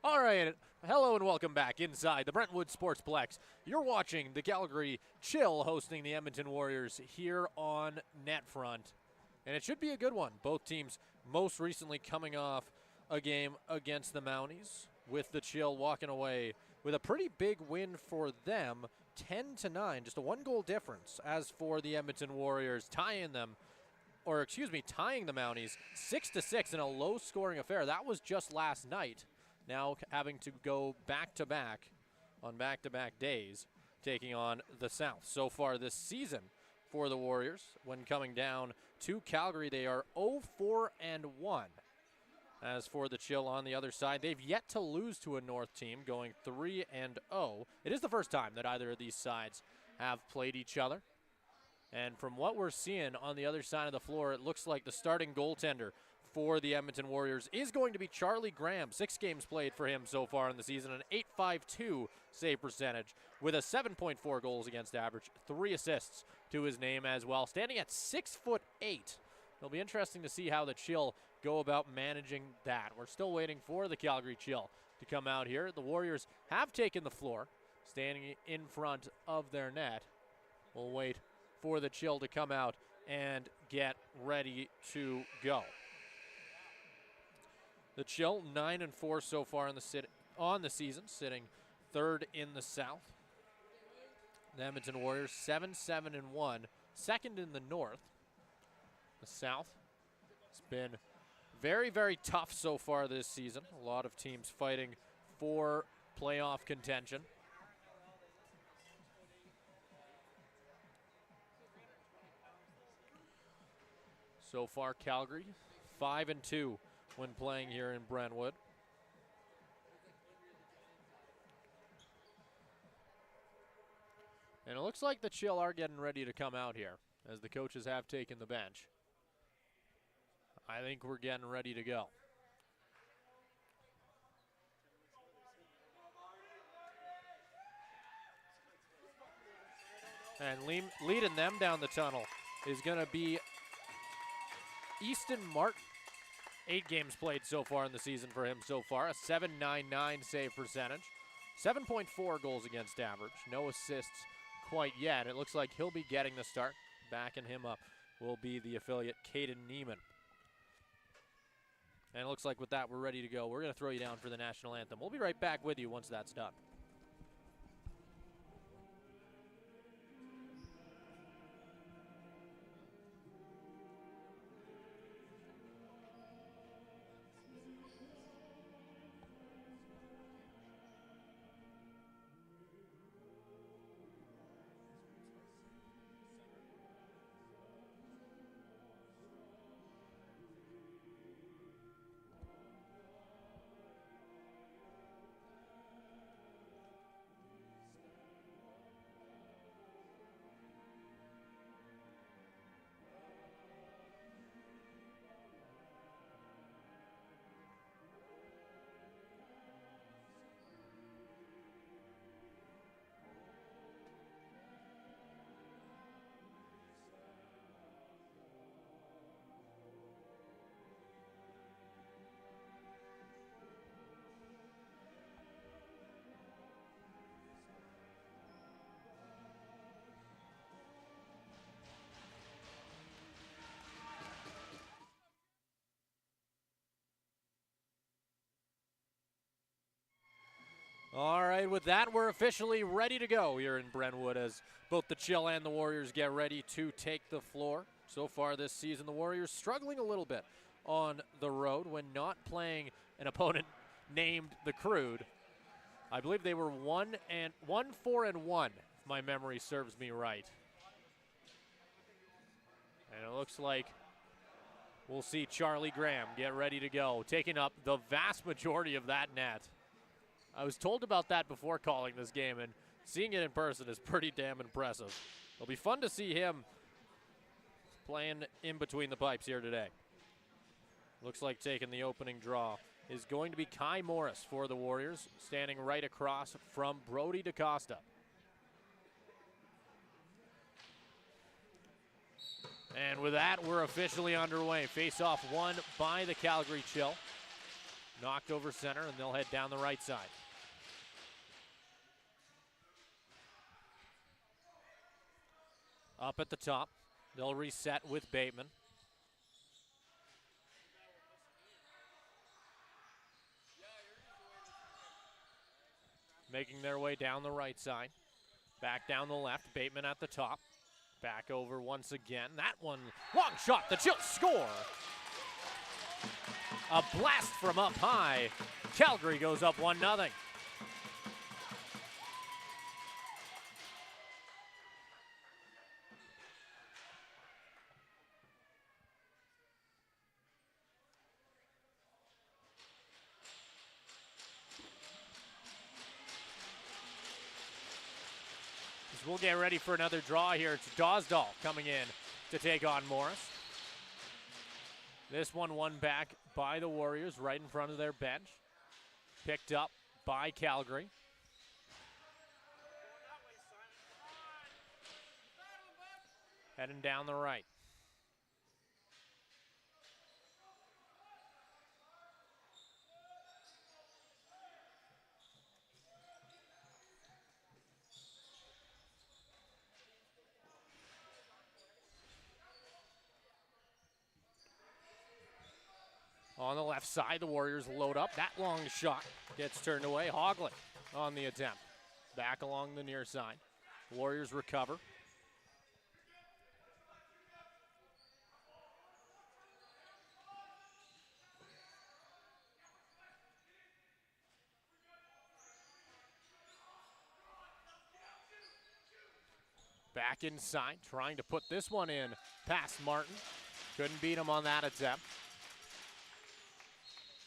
All right, hello and welcome back inside the Brentwood Sportsplex. You're watching the Calgary Chill hosting the Edmonton Warriors here on NetFront. And it should be a good one. Both teams most recently coming off a game against the Mounties, with the Chill walking away with a pretty big win for them, 10-9, just a one-goal difference. As for the Edmonton Warriors, tying the Mounties 6-6 in a low-scoring affair. That was just last night. Now having to go back-to-back on back-to-back days, taking on the South. So far this season for the Warriors, when coming down to Calgary, they are 0-4-1. As for the Chill on the other side, they've yet to lose to a North team, going 3-0. It is the first time that either of these sides have played each other. And from what we're seeing on the other side of the floor, it looks like the starting goaltender for the Edmonton Warriors is going to be Charlie Graham. 6 games played for him so far in the season, an .852 save percentage with a 7.4 goals against average, 3 assists to his name as well, standing at 6'8". It'll be interesting to see how the Chill go about managing that. We're still waiting for the Calgary Chill to come out here. The Warriors have taken the floor, standing in front of their net. We'll wait for the Chill to come out and get ready to go. The Chill 9-4 so far on the season, sitting third in the South. The Edmonton Warriors 7-7-1, second in the North. The South has been very, very tough so far this season. A lot of teams fighting for playoff contention. So far, Calgary 5-2 when playing here in Brentwood. And it looks like the Chill are getting ready to come out here, as the coaches have taken the bench. I think we're getting ready to go. And leading them down the tunnel is going to be Easton Martin. 8 games played so far in the season for him so far. A .799 save percentage. 7.4 goals against average. No assists quite yet. It looks like he'll be getting the start. Backing him up will be the affiliate Caden Neiman. And it looks like with that, we're ready to go. We're going to throw you down for the national anthem. We'll be right back with you once that's done. All right, with that, we're officially ready to go here in Brentwood as both the Chill and the Warriors get ready to take the floor. So far this season, the Warriors struggling a little bit on the road when not playing an opponent named the Crude. I believe they were 1-4-1, if my memory serves me right. And it looks like we'll see Charlie Graham get ready to go, taking up the vast majority of that net. I was told about that before calling this game, and seeing it in person is pretty damn impressive. It'll be fun to see him playing in between the pipes here today. Looks like taking the opening draw is going to be Kai Morris for the Warriors, standing right across from Brody DaCosta. And with that, we're officially underway. Face-off won by the Calgary Chill. Knocked over center, and they'll head down the right side. Up at the top, they'll reset with Bateman. Making their way down the right side. Back down the left, Bateman at the top. Back over once again. That one, long shot, the Chill score. A blast from up high. Calgary goes up 1-0. We'll get ready for another draw here. It's Dawsdahl coming in to take on Morris. This one won back by the Warriors right in front of their bench. Picked up by Calgary. Heading down the right. On the left side, the Warriors load up. That long shot gets turned away. Hoagland on the attempt. Back along the near side. Warriors recover. Back inside, trying to put this one in past Martin. Couldn't beat him on that attempt.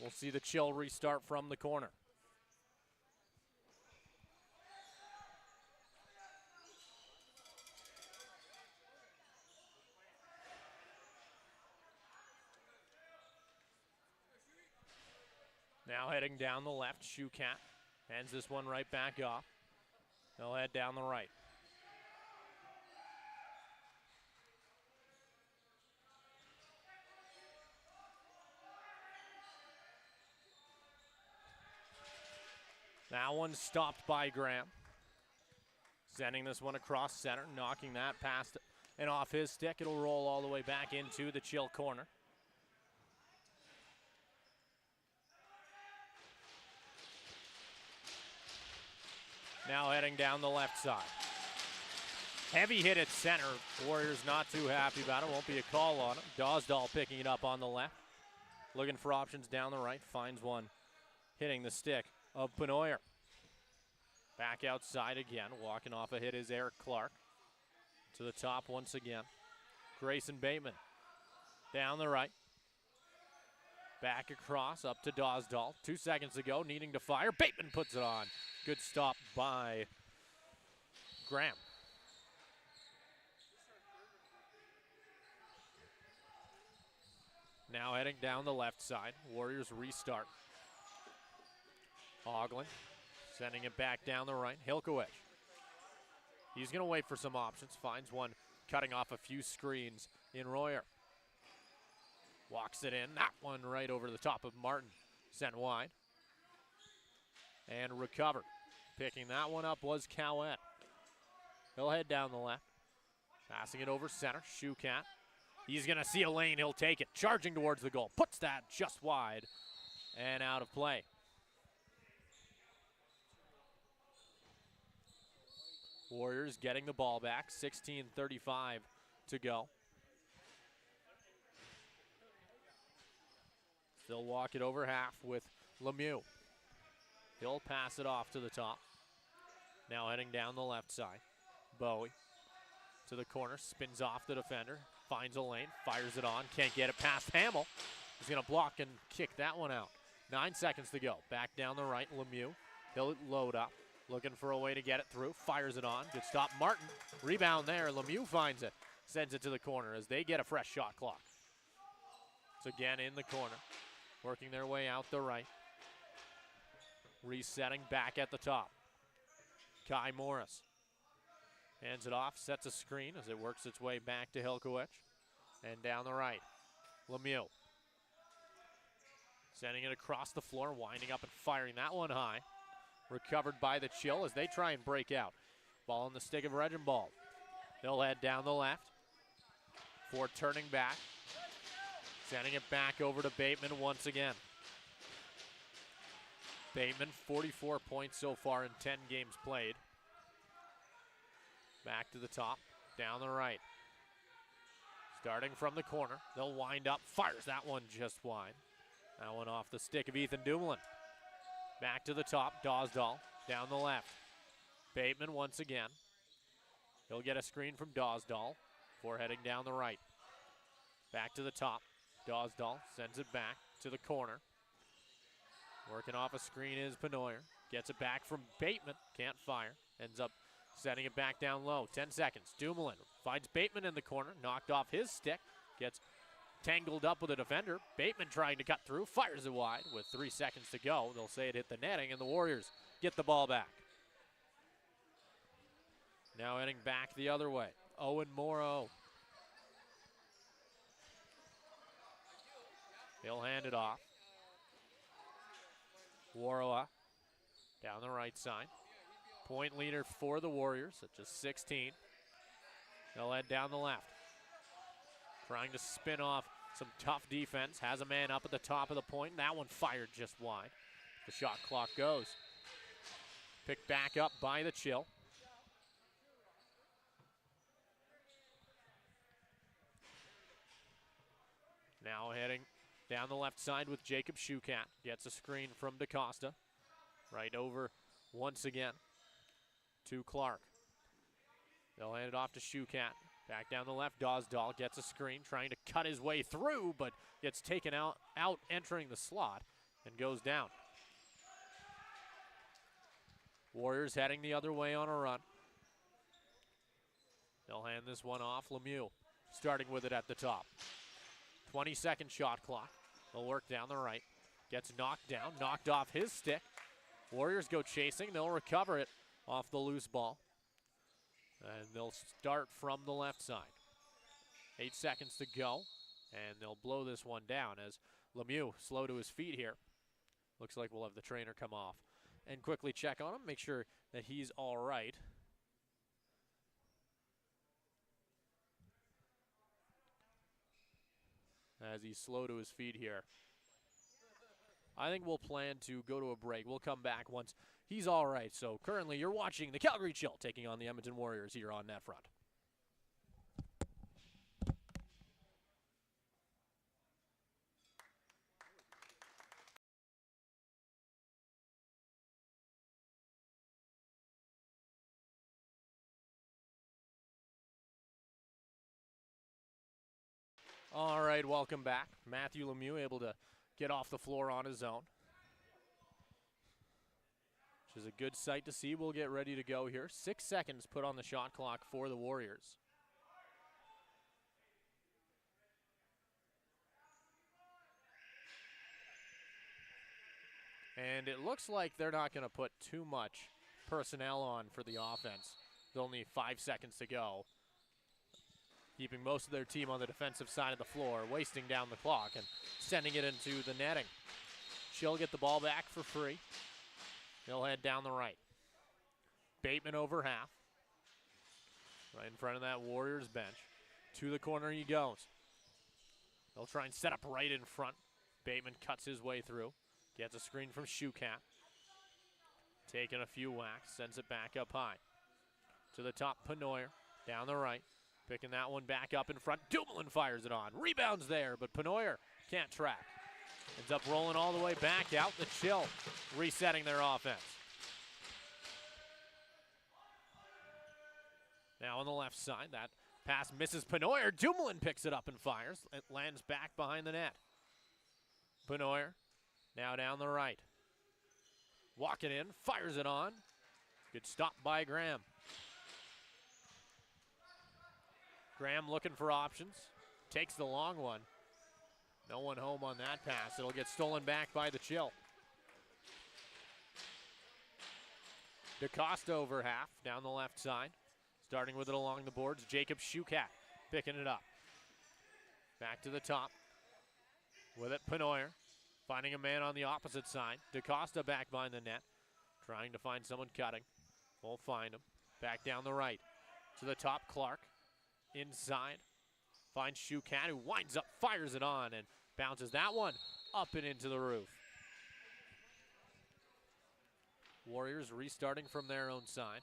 We'll see the Chill restart from the corner. Now heading down the left, Shukat hands this one right back off. They'll head down the right. That one stopped by Graham. Sending this one across center, knocking that past and off his stick. It'll roll all the way back into the Chill corner. Now heading down the left side. Heavy hit at center. Warriors not too happy about it. Won't be a call on him. Dawsdahl picking it up on the left. Looking for options down the right. Finds one hitting the stick of Benoyer. Back outside again. Walking off a hit is Eric Clark. To the top once again. Grayson Bateman. Down the right. Back across up to Dawsdahl. 2 seconds ago, needing to fire. Bateman puts it on. Good stop by Graham. Now heading down the left side. Warriors restart. Hoagland sending it back down the right. Hilkowicz. He's going to wait for some options. Finds one cutting off a few screens in Royer. Walks it in. That one right over the top of Martin. Sent wide. And recovered. Picking that one up was Cowett. He'll head down the left. Passing it over center. Shukat. He's going to see a lane. He'll take it. Charging towards the goal. Puts that just wide and out of play. Warriors getting the ball back. 16:35 to go. They'll walk it over half with Lemieux. He'll pass it off to the top. Now heading down the left side. Bowie to the corner, spins off the defender, finds a lane, fires it on, can't get it past Hamill. He's going to block and kick that one out. 9 seconds to go. Back down the right, Lemieux. He'll load up, looking for a way to get it through, fires it on. Good stop, Martin. Rebound there, Lemieux finds it, sends it to the corner as they get a fresh shot clock. It's again in the corner, working their way out the right. Resetting back at the top. Kai Morris hands it off, sets a screen as it works its way back to Hilkowicz. And down the right, Lemieux. Sending it across the floor, winding up and firing that one high. Recovered by the Chill as they try and break out. Ball on the stick of Regenbald. They'll head down the left. Ford turning back. Sending it back over to Bateman once again. Bateman, 44 points so far in 10 games played. Back to the top, down the right. Starting from the corner, they'll wind up, fires that one just wide. That one off the stick of Ethan Dumoulin. Back to the top, Dawsdahl, down the left. Bateman once again. He'll get a screen from Dawsdahl before heading down the right. Back to the top, Dawsdahl sends it back to the corner. Working off a screen is Penoyer. Gets it back from Bateman, can't fire. Ends up setting it back down low, 10 seconds. Dumoulin finds Bateman in the corner, knocked off his stick, gets tangled up with a defender. Bateman trying to cut through, fires it wide with 3 seconds to go. They'll say it hit the netting, and the Warriors get the ball back. Now heading back the other way. Owen Morrow. He'll hand it off. Warroa down the right side. Point leader for the Warriors at just 16. They'll head down the left. Trying to spin off some tough defense. Has a man up at the top of the point. That one fired just wide. The shot clock goes. Picked back up by the Chill. Now heading down the left side with Jacob Shukat. Gets a screen from DaCosta. Right over once again to Clark. They'll hand it off to Shukat. Back down the left, Dawsdahl gets a screen, trying to cut his way through, but gets taken out entering the slot, and goes down. Warriors heading the other way on a run. They'll hand this one off. Lemieux starting with it at the top. 20-second shot clock. They'll work down the right. Gets knocked down, knocked off his stick. Warriors go chasing. They'll recover it off the loose ball. And they'll start from the left side. 8 seconds to go. And they'll blow this one down as Lemieux slow to his feet here. Looks like we'll have the trainer come off and quickly check on him, make sure that he's all right. As he's slow to his feet here. I think we'll plan to go to a break. We'll come back once he's all right. So currently you're watching the Calgary Chill taking on the Edmonton Warriors here on NetFront. All right, welcome back. Matthew Lemieux able to get off the floor on his own, which is a good sight to see. We'll get ready to go here. 6 seconds put on the shot clock for the Warriors. And it looks like they're not going to put too much personnel on for the offense. With only 5 seconds to go. Keeping most of their team on the defensive side of the floor, wasting down the clock and sending it into the netting. She'll get the ball back for free. They'll head down the right. Bateman over half. Right in front of that Warriors bench. To the corner he goes. They'll try and set up right in front. Bateman cuts his way through. Gets a screen from Shukat. Taking a few whacks, sends it back up high. To the top, Penoyer. Down the right. Picking that one back up in front. Dumoulin fires it on. Rebounds there, but Penoyer can't track. Ends up rolling all the way back out. The Chill resetting their offense. Now on the left side, that pass misses Penoyer. Dumoulin picks it up and fires. It lands back behind the net. Penoyer now down the right. Walking in, fires it on. Good stop by Graham. Graham looking for options. Takes the long one. No one home on that pass. It'll get stolen back by the Chill. DaCosta over half, down the left side. Starting with it along the boards, Jacob Shukat picking it up. Back to the top. With it, Penoyer. Finding a man on the opposite side. DaCosta back behind the net. Trying to find someone cutting. Won't find him. Back down the right. To the top, Clark. Inside. Finds Shukat, who winds up, fires it on, and bounces that one up and into the roof. Warriors restarting from their own side.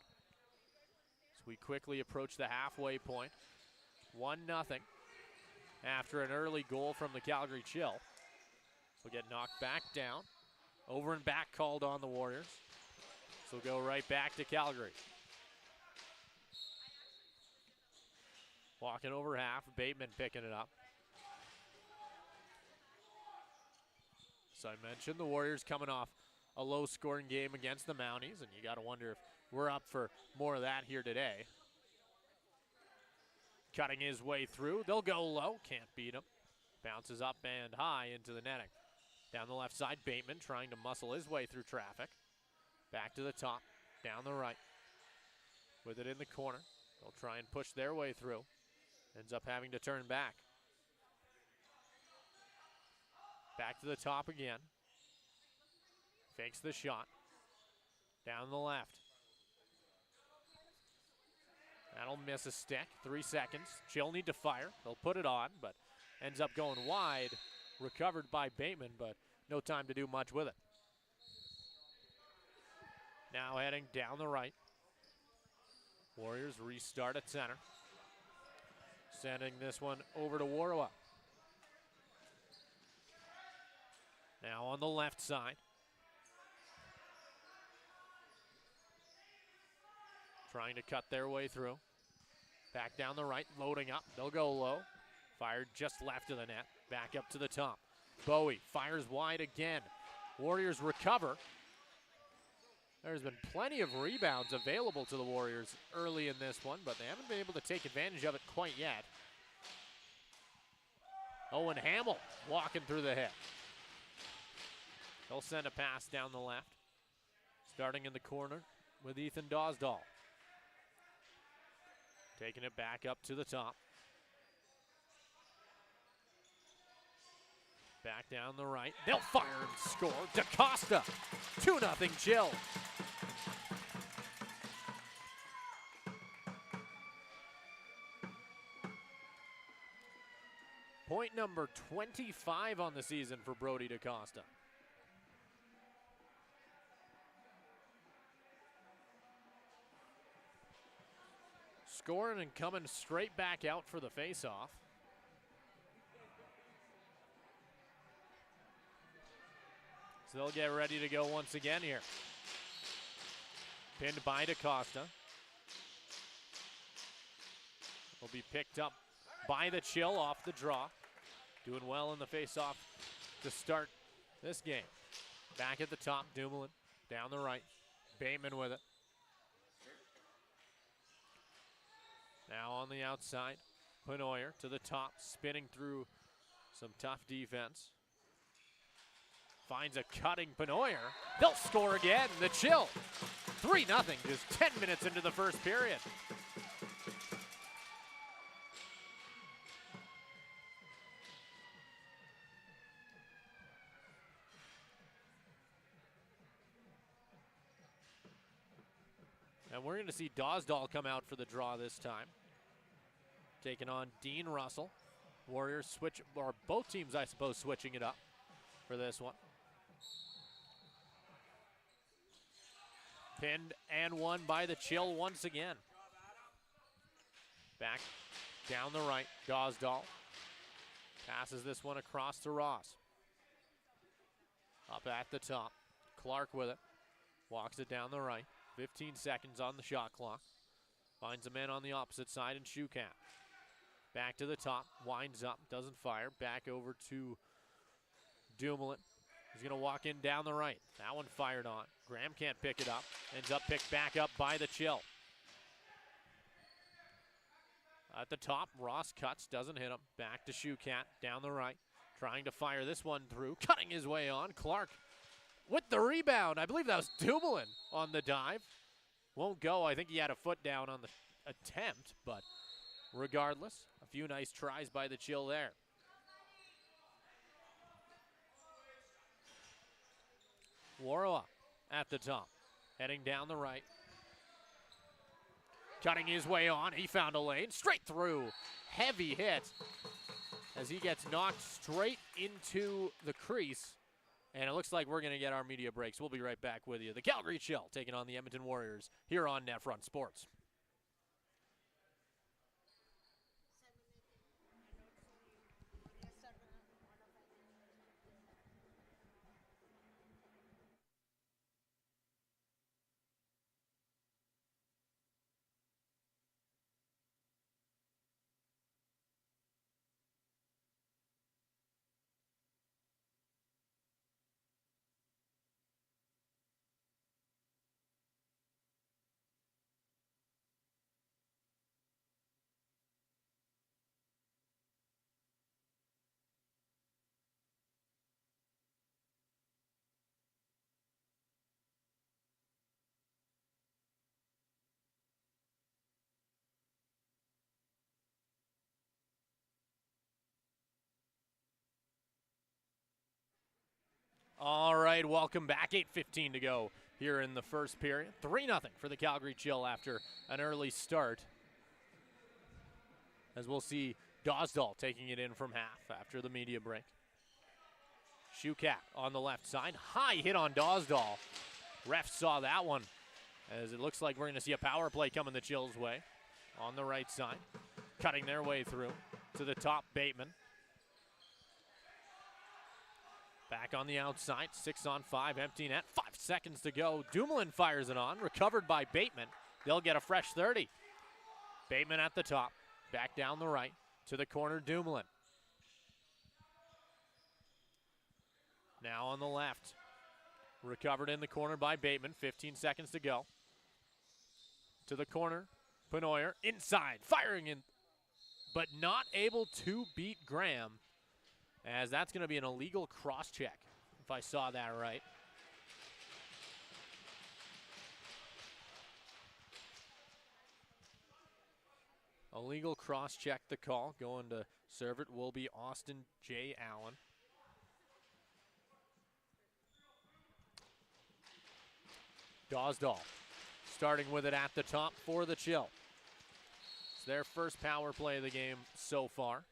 So we quickly approach the halfway point. 1-0 after an early goal from the Calgary Chill. Will get knocked back down. Over and back called on the Warriors. So we'll go right back to Calgary. Walking over half, Bateman picking it up. So I mentioned the Warriors coming off a low-scoring game against the Mounties, and you got to wonder if we're up for more of that here today. Cutting his way through. They'll go low. Can't beat him. Bounces up and high into the netting. Down the left side, Bateman trying to muscle his way through traffic. Back to the top. Down the right. With it in the corner. They'll try and push their way through. Ends up having to turn back. Back to the top again. Fakes the shot. Down the left. That'll miss a stick. 3 seconds. Chill need to fire. They'll put it on, but ends up going wide. Recovered by Bateman, but no time to do much with it. Now heading down the right. Warriors restart at center. Sending this one over to Warwa. Now on the left side. Trying to cut their way through. Back down the right, loading up. They'll go low. Fired just left of the net. Back up to the top. Bowie fires wide again. Warriors recover. There's been plenty of rebounds available to the Warriors early in this one, but they haven't been able to take advantage of it quite yet. Owen Hamill walking through the hit. They'll send a pass down the left. Starting in the corner with Ethan Dosdall. Taking it back up to the top. Back down the right. They'll fire and score. DaCosta, 2-0 Chill. Point number 25 on the season for Brody DaCosta. Scoring and coming straight back out for the faceoff. So they'll get ready to go once again here. Pinned by DaCosta. Will be picked up by the Chill off the draw. Doing well in the faceoff to start this game. Back at the top, Dumoulin. Down the right. Bateman with it. Now on the outside, Penoyer to the top, spinning through some tough defense. Finds a cutting Penoyer. They'll score again, the Chill. 3-0, just 10 minutes into the first period. And we're going to see Dosdall come out for the draw this time. Taking on Dean Russell. Warriors switch, or both teams, I suppose, switching it up for this one. Pinned and won by the Chill once again. Back down the right, Dosdall. Passes this one across to Ross. Up at the top, Clark with it. Walks it down the right. 15 seconds on the shot clock. Finds a man on the opposite side in Shukat. Back to the top, winds up, doesn't fire. Back over to Dumoulin. He's going to walk in down the right. That one fired on. Graham can't pick it up. Ends up picked back up by the Chill. At the top, Ross cuts, doesn't hit him. Back to Shukat, down the right. Trying to fire this one through. Cutting his way on. Clark with the rebound. I believe that was Dumoulin on the dive. Won't go. I think he had a foot down on the attempt, but regardless, a few nice tries by the Chill there. Warawa at the top, heading down the right. Cutting his way on, he found a lane, straight through. Heavy hit as he gets knocked straight into the crease. And it looks like we're going to get our media breaks. We'll be right back with you. The Calgary Chill taking on the Edmonton Warriors here on NetFront Sports. All right, welcome back. 8:15 to go here in the first period. 3-0 for the Calgary Chill after an early start. As we'll see Dosdall taking it in from half after the media break. Shukat on the left side. High hit on Dosdall. Ref saw that one as it looks like we're going to see a power play coming the Chill's way. On the right side, cutting their way through to the top, Bateman. Back on the outside, 6-on-5, empty net, 5 seconds to go. Dumoulin fires it on, recovered by Bateman. They'll get a fresh 30. Bateman at the top, back down the right, to the corner, Dumoulin. Now on the left, recovered in the corner by Bateman, 15 seconds to go. To the corner, Penoyer, inside, firing in, but not able to beat Graham. As that's going to be an illegal cross-check, if I saw that right. Illegal cross-check the call. Going to serve it will be Austin J. Allen. Dosdall starting with it at the top for the Chill. It's their first power play of the game so far.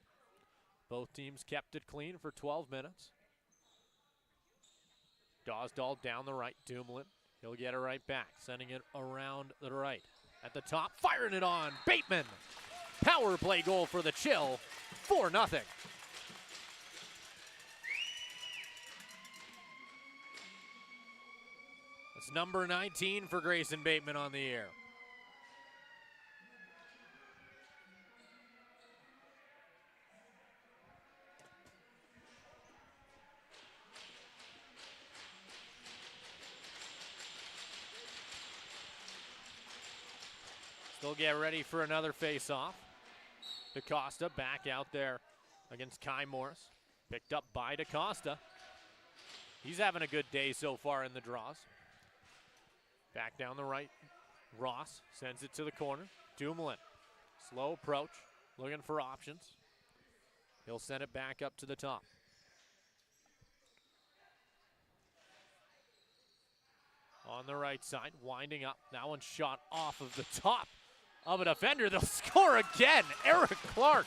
Both teams kept it clean for 12 minutes. Dosdall down the right, Dumoulin. He'll get it right back, sending it around the right. At the top, firing it on, Bateman. Power play goal for the Chill, 4-0. It's number 19 for Grayson Bateman on the air. They'll get ready for another face-off. DaCosta back out there against Kai Morris. Picked up by DaCosta. He's having a good day so far in the draws. Back down the right. Ross sends it to the corner. Dumoulin. Slow approach. Looking for options. He'll send it back up to the top. On the right side, winding up. That one shot off of the top of a defender. They'll score again. Eric Clark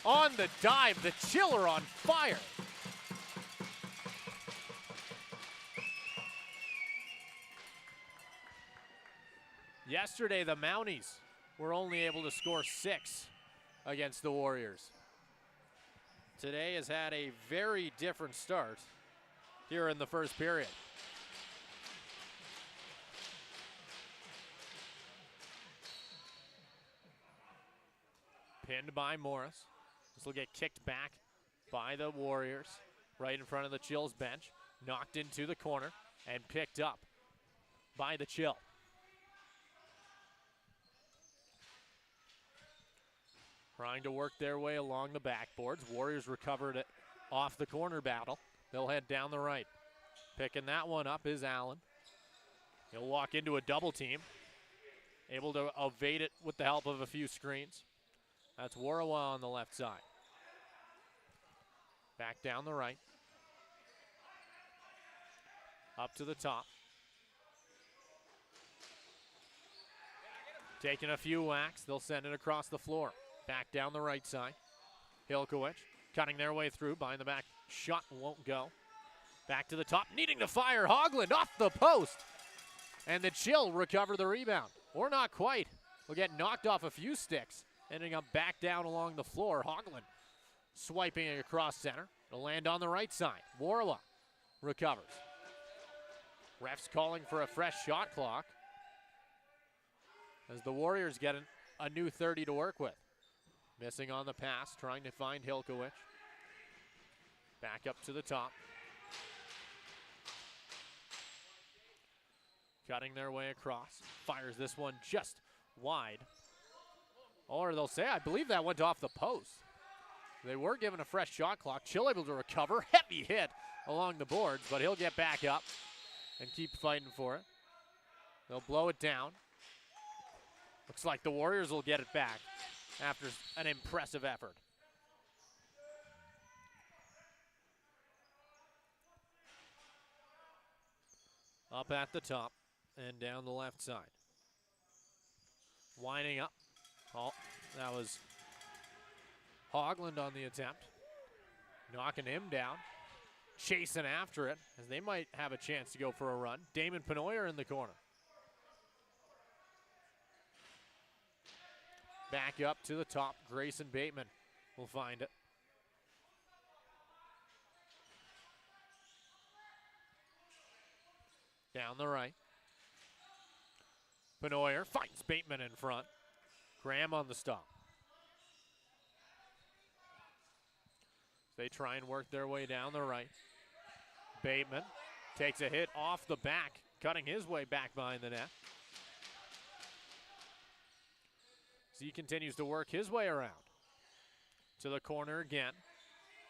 on the dive. The Chiller on fire. Yesterday, the Mounties were only able to score 6 against the Warriors. Today has had a very different start here in the first period. Pinned by Morris. This will get kicked back by the Warriors right in front of the Chill's bench. Knocked into the corner and picked up by the Chill. Trying to work their way along the backboards. Warriors recovered it off the corner battle. They'll head down the right. Picking that one up is Allen. He'll walk into a double team. Able to evade it with the help of a few screens. That's Warawa on the left side. Back down the right. Up to the top. Taking a few whacks. They'll send it across the floor. Back down the right side. Hilkowicz cutting their way through. Behind the back shot won't go. Back to the top. Needing to fire. Hoagland off the post. And the Chill recover the rebound. Or not quite. Will get knocked off a few sticks. Ending up back down along the floor. Hoagland swiping it across center. It'll land on the right side. Warla recovers. Refs calling for a fresh shot clock as the Warriors get a new 30 to work with. Missing on the pass, trying to find Hilkowicz. Back up to the top. Cutting their way across. Fires this one just wide. Or they'll say, I believe that went off the post. They were given a fresh shot clock. Chill able to recover. Heavy hit along the boards, but he'll get back up and keep fighting for it. They'll blow it down. Looks like the Warriors will get it back after an impressive effort. Up at the top and down the left side. Winding up. Oh, that was Hoagland on the attempt. Knocking him down. Chasing after it as they might have a chance to go for a run. Damon Penoyer in the corner. Back up to the top. Grayson Bateman will find it. Down the right. Penoyer finds Bateman in front. Graham on the stop. They try and work their way down the right. Bateman takes a hit off the back, cutting his way back behind the net. Z continues to work his way around. To the corner again.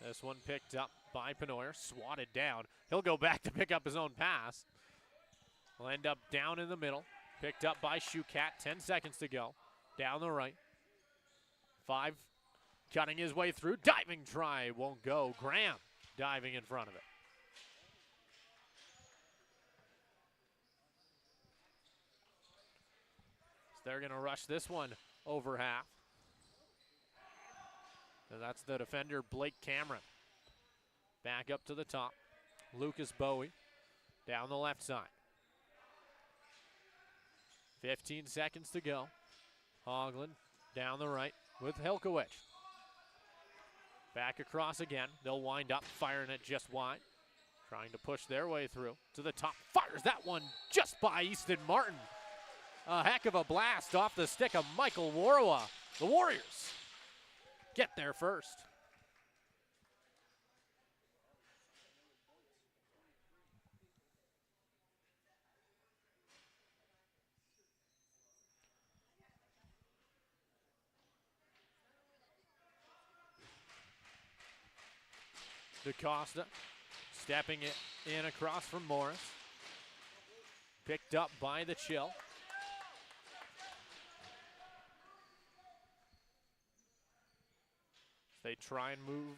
This one picked up by Penoyer, swatted down. He'll go back to pick up his own pass. Will end up down in the middle. Picked up by Shukat, 10 seconds to go. Down the right. 5, cutting his way through. Diving try, won't go. Graham diving in front of it. So they're gonna rush this one over half. And that's the defender, Blake Cameron. Back up to the top. Lucas Bowie down the left side. 15 seconds to go. Hoagland down the right with Hilkowicz. Back across again. They'll wind up firing it just wide. Trying to push their way through. To the top. Fires that one just by Easton Martin. A heck of a blast off the stick of Michael Warwa. The Warriors get there first. DaCosta stepping it in across from Morris. Picked up by the Chill. They try and move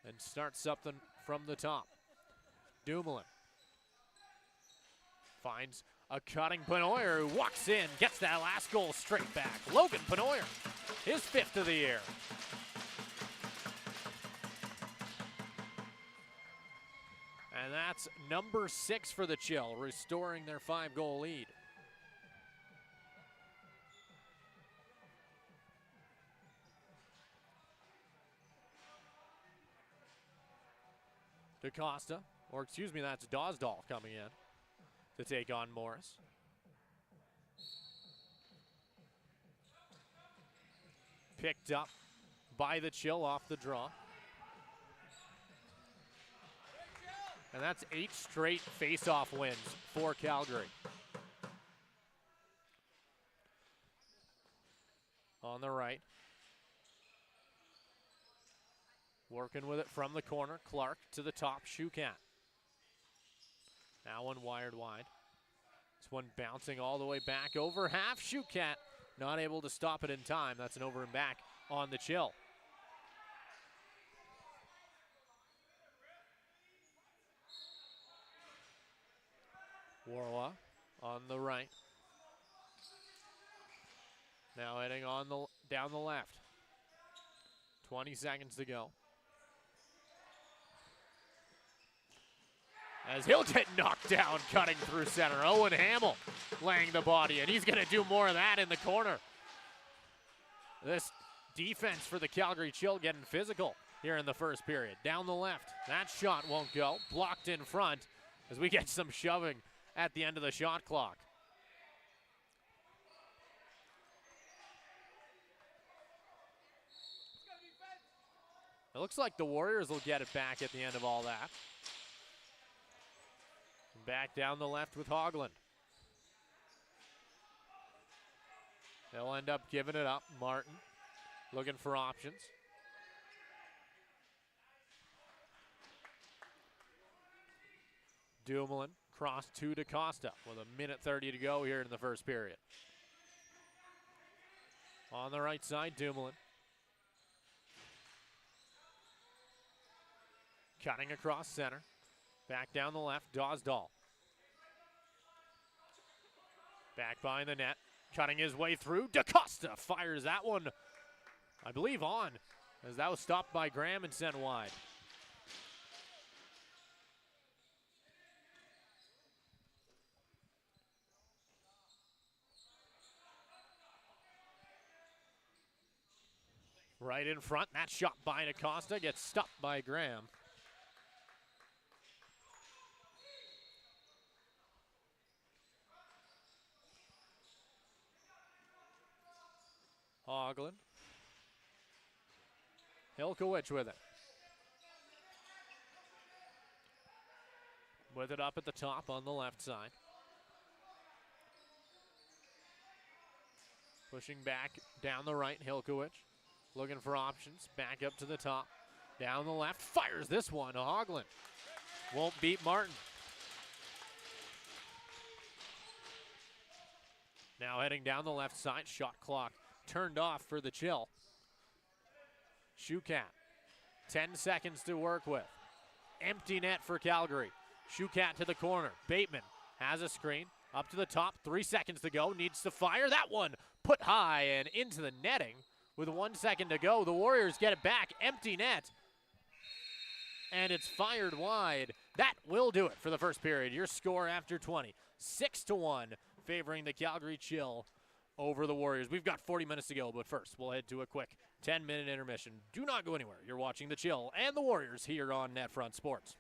and start something from the top. Dumoulin finds a cutting Penoyer who walks in, gets that last goal straight back. Logan Penoyer, his 5th of the year. And that's number 6 for the Chill, restoring their 5-goal lead. DaCosta, or excuse me, that's Dosdall coming in to take on Morris. Picked up by the Chill off the draw. And that's 8 straight face-off wins for Calgary. On the right. Working with it from the corner. Clark to the top. Shukat. Now one wired wide. This one bouncing all the way back over half. Shukat not able to stop it in time. That's an over and back on the Chill. Warwa on the right. Now heading down the left. 20 seconds to go. As he'll get knocked down, cutting through center. Owen Hamill laying the body, and he's going to do more of that in the corner. This defense for the Calgary Chill getting physical here in the first period. Down the left, that shot won't go. Blocked in front as we get some shoving at the end of the shot clock. It looks like the Warriors will get it back at the end of all that. Back down the left with Hoagland. They'll end up giving it up. Martin looking for options. Dumoulin cross to DaCosta with a minute 30 to go here in the first period. On the right side, Dumoulin. Cutting across center. Back down the left, Dosdall. Back behind the net, cutting his way through. DaCosta fires that one, I believe, on, as that was stopped by Graham and sent wide. Right in front, that shot by DaCosta gets stopped by Graham. Hoagland. Hilkowicz with it. With it up at the top on the left side. Pushing back down the right, Hilkowicz. Looking for options, back up to the top. Down the left, fires this one, Hoagland. Won't beat Martin. Now heading down the left side, shot clock turned off for the Chill. Shukat, 10 seconds to work with. Empty net for Calgary. Shukat to the corner. Bateman has a screen. Up to the top, 3 seconds to go. Needs to fire. That one put high and into the netting with 1 second to go. The Warriors get it back. Empty net. And it's fired wide. That will do it for the first period. Your score after 20. 6-1 favoring the Calgary Chill over the Warriors. We've got 40 minutes to go, but first we'll head to a quick 10-minute intermission. Do not go anywhere. You're watching the Chill and the Warriors here on NetFront Sports.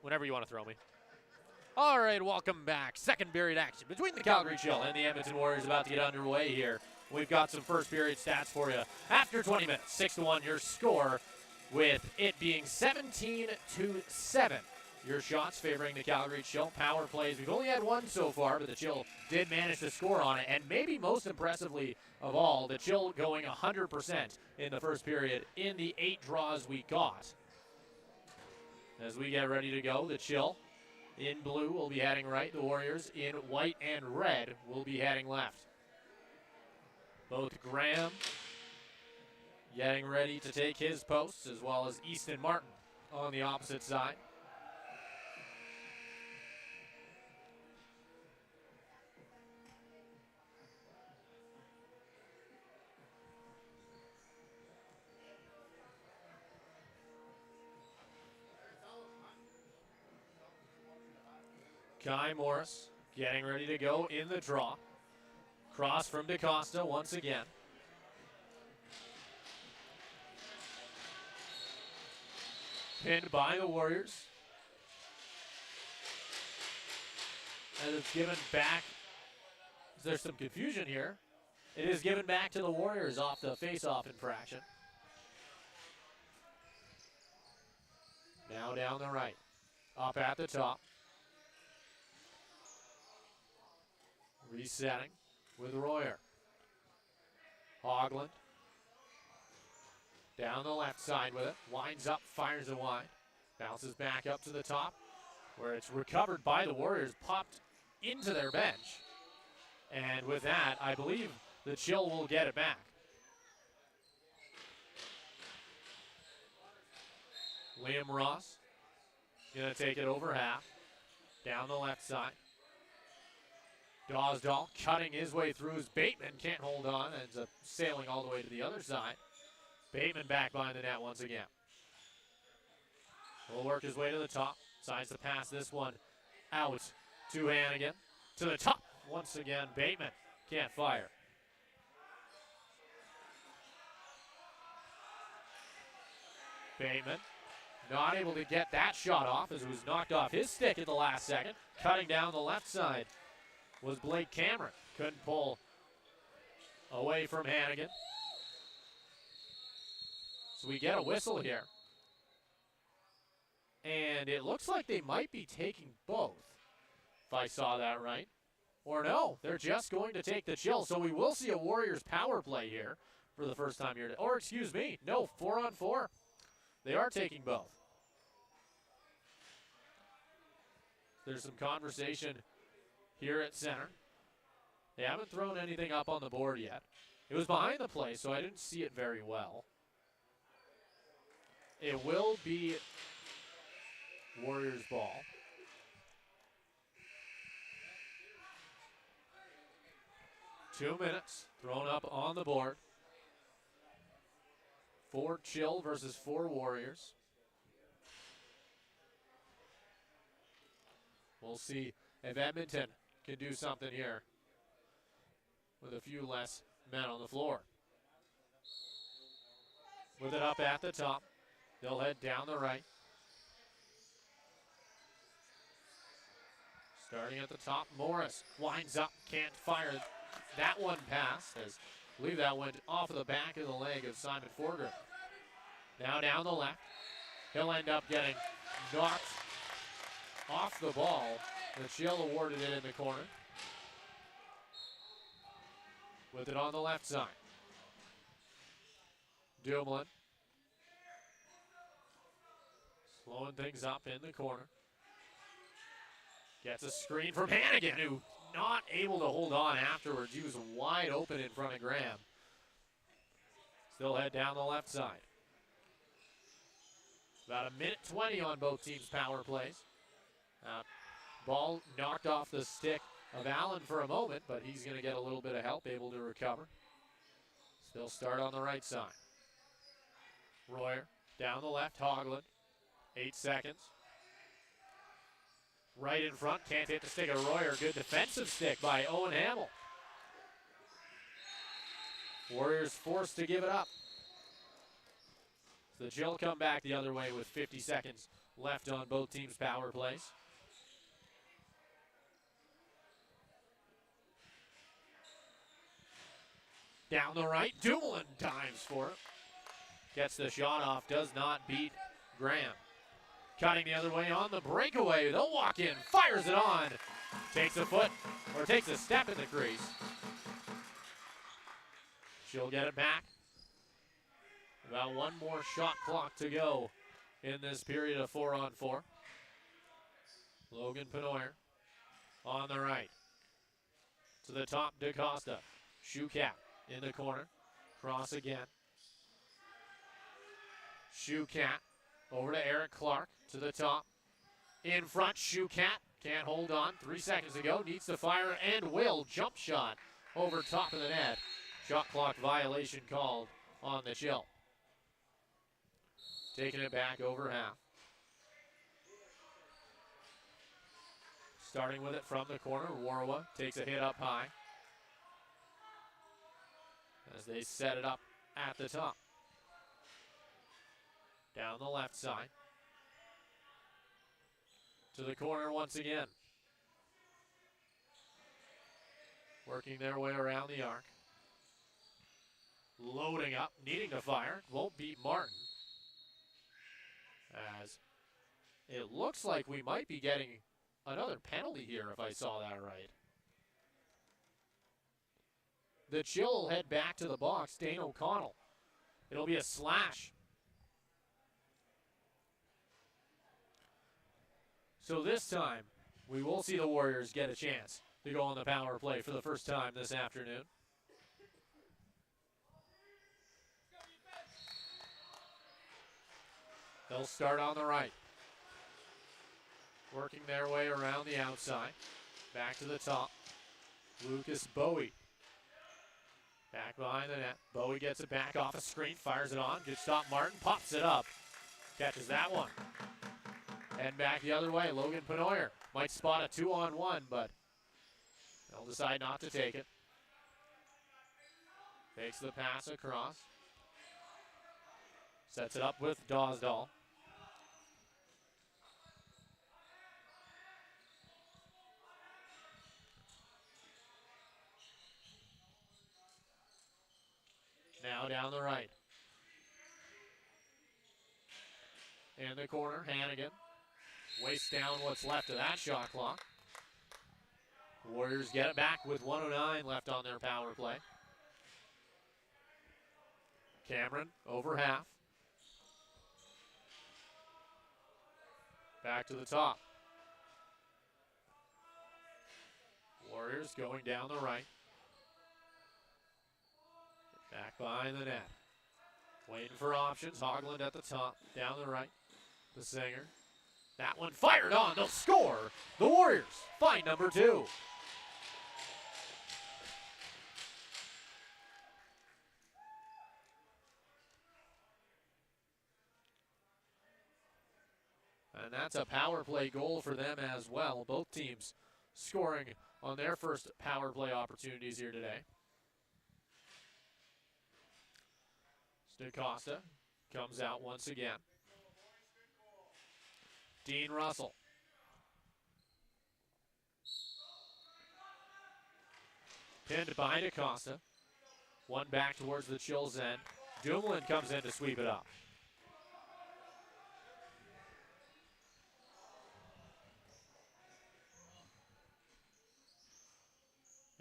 whenever you want to throw me. All right, welcome back. Second period action between the Calgary Chill and the Edmonton Warriors about to get underway here. We've got some first period stats for you. After 20 minutes, 6-1 your score, with it being 17-7. Your shots favoring the Calgary Chill. Power plays, we've only had one so far, but the Chill did manage to score on it. And maybe most impressively of all, the Chill going 100% in the first period in the 8 draws we got. As we get ready to go, the Chill in blue will be heading right. The Warriors in white and red will be heading left. Both Graham getting ready to take his posts, as well as Easton Martin on the opposite side. Kai Morris getting ready to go in the draw. Cross from DaCosta once again. Pinned by the Warriors. And it's given back. There's some confusion here. It is given back to the Warriors off the face-off infraction. Now down the right. Up at the top. Resetting with Royer. Hoagland. Down the left side with it. Winds up, fires it wide. Bounces back up to the top, where it's recovered by the Warriors, popped into their bench. And with that, I believe the Chill will get it back. Liam Ross going to take it over half. Down the left side. Dawsdahl cutting his way through as Bateman can't hold on, ends up sailing all the way to the other side. Bateman back behind the net once again. Will work his way to the top. Decides to pass this one out to Hannigan. To the top once again. Bateman can't fire. Bateman not able to get that shot off as it was knocked off his stick at the last second. Cutting down the left side was Blake Cameron. Couldn't pull away from Hannigan. So we get a whistle here. And it looks like they might be taking both, if I saw that right. Or no, they're just going to take the Chill. So we will see a Warriors power play here for the first time here. Or excuse me, no, 4-on-4. They are taking both. There's some conversation here at center. They haven't thrown anything up on the board yet. It was behind the play, so I didn't see it very well. It will be Warriors ball. Two minutes thrown up on the board. 4 Chill versus 4 Warriors. We'll see if Edmonton can do something here with a few less men on the floor. With it up at the top, they'll head down the right. Starting at the top, Morris winds up, can't fire that one past, as I believe that went off of the back of the leg of Simon Forger. Now down the left, he'll end up getting knocked off the ball. The Chill awarded it in the corner. With it on the left side. Dumoulin slowing things up in the corner. Gets a screen from Hannigan, who not able to hold on afterwards. He was wide open in front of Graham. Still head down the left side. About 1:20 on both teams' power plays. Ball knocked off the stick of Allen for a moment, but he's going to get a little bit of help, able to recover. Still start on the right side. Royer down the left, Hoagland. 8 seconds. Right in front, can't hit the stick of Royer. Good defensive stick by Owen Hamill. Warriors forced to give it up. So the Chill come back the other way with 50 seconds left on both teams' power plays. Down the right, Dumoulin dives for it. Gets the shot off, does not beat Graham. Cutting the other way on the breakaway. They'll walk in, fires it on. Takes a foot, or takes a step in the crease. She'll get it back. About one more shot clock to go in this period of 4-on-4. Logan Penoyer on the right. To the top, DaCosta. Shukat in the corner. Cross again. Shukat over to Eric Clark to the top. In front, Shukat can't hold on. 3 seconds to go. Needs to fire and will. Jump shot over top of the net. Shot clock violation called on the Chill. Taking it back over half. Starting with it from the corner, Warwa takes a hit up high as they set it up at the top. Down the left side. To the corner once again. Working their way around the arc. Loading up, needing to fire. Won't beat Martin. As it looks like we might be getting another penalty here, if I saw that right. The Chill will head back to the box. Dane O'Connell. It'll be a slash. So this time, we will see the Warriors get a chance to go on the power play for the first time this afternoon. They'll start on the right. Working their way around the outside. Back to the top. Lucas Bowie. Back behind the net. Bowie gets it back off a screen. Fires it on. Good stop. Martin pops it up. Catches that one. And back the other way. Logan Penoyer might spot a 2-on-1, but they'll decide not to take it. Takes the pass across. Sets it up with Dosdall. Now down the right. In the corner, Hannigan. Wastes down what's left of that shot clock. Warriors get it back with 1:09 left on their power play. Cameron over half. Back to the top. Warriors going down the right. Back behind the net. Waiting for options. Hogland at the top. Down the right. The Singer. That one fired on. They'll score. The Warriors find number 2. And that's a power play goal for them as well. Both teams scoring on their first power play opportunities here today. DaCosta comes out once again. Dean Russell. Pinned by DaCosta. One back towards the Chill's end. Dumoulin comes in to sweep it up.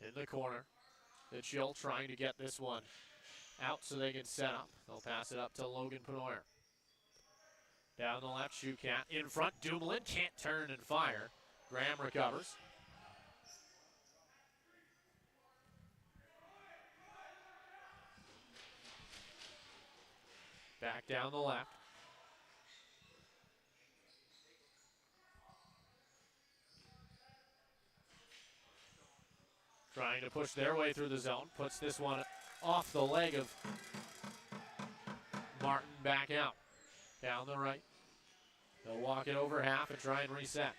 In the corner. The Chill trying to get this one out so they can set up. They'll pass it up to Logan Penoyer. Down the left, Shukat. In front, Dumoulin can't turn and fire. Graham recovers. Back down the left. Trying to push their way through the zone. Puts this one off the leg of Martin back out. Down the right. They'll walk it over half and try and reset.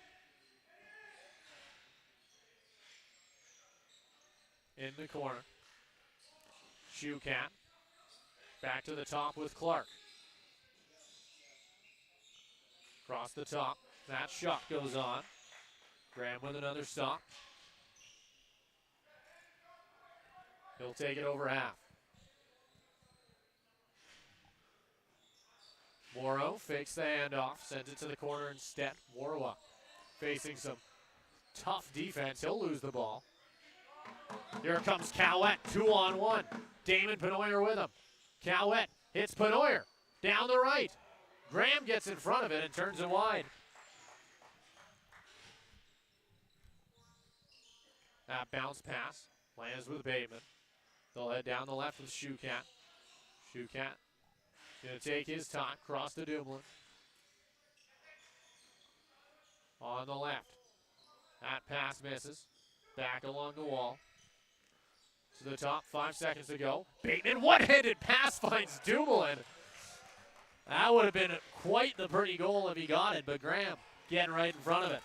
In the corner. Shukat. Back to the top with Clark. Across the top. That shot goes on. Graham with another stop. He'll take it over half. Morrow fakes the handoff, sends it to the corner instead. Warwa facing some tough defense. He'll lose the ball. Here comes Cowett, 2-on-1. Damon Penoyer with him. Cowett hits Penoyer down the right. Graham gets in front of it and turns it wide. That bounce pass lands with Bateman. They'll head down the left with Shukat. Shukat gonna take his time, cross to Dumoulin. On the left. That pass misses. Back along the wall. To the top, 5 seconds to go. Bateman, one-handed pass finds Dumoulin. That would have been quite the pretty goal if he got it, but Graham getting right in front of it.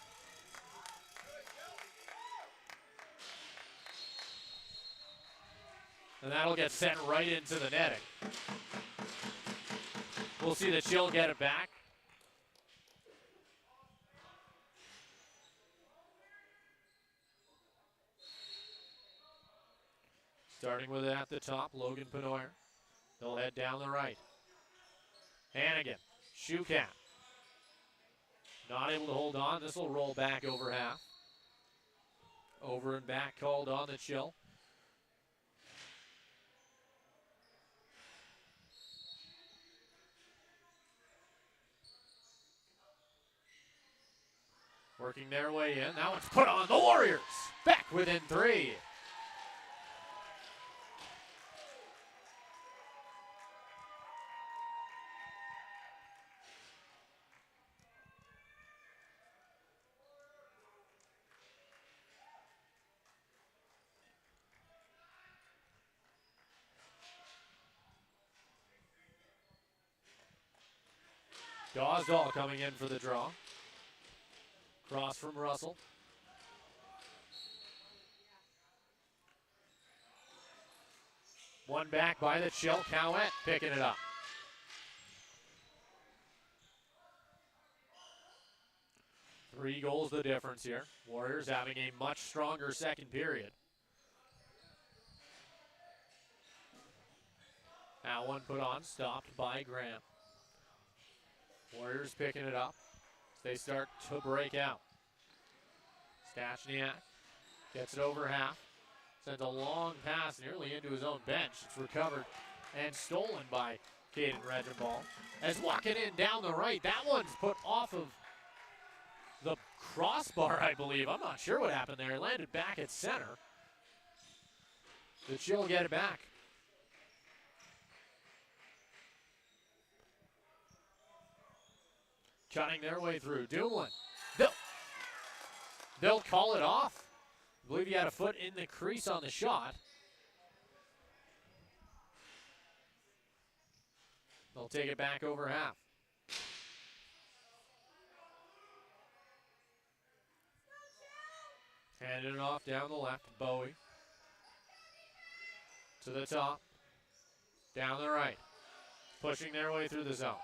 And that'll get sent right into the netting. We'll see the Chill get it back. Starting with it at the top, Logan Penoyer. They'll head down the right. Hannigan, Shukat. Not able to hold on. This will roll back over half. Over and back called on the Chill. Working their way in. That one's put on the Warriors. Back within 3. Gosdahl coming in for the draw. Cross from Russell. One back by the Chill. Cowett picking it up. Three goals the difference here. Warriors having a much stronger second period. That one put on, stopped by Graham. Warriors picking it up. They start to break out. Stachniak gets it over half. Sends a long pass nearly into his own bench. It's recovered and stolen by Caden Regenball. As walking in down the right, that one's put off of the crossbar, I believe. I'm not sure what happened there. It landed back at center. The Chill get it back. Cutting their way through. Dumoulin. They'll call it off. I believe he had a foot in the crease on the shot. They'll take it back over half. Handing it off down the left. Bowie. To the top. Down the right. Pushing their way through the zone.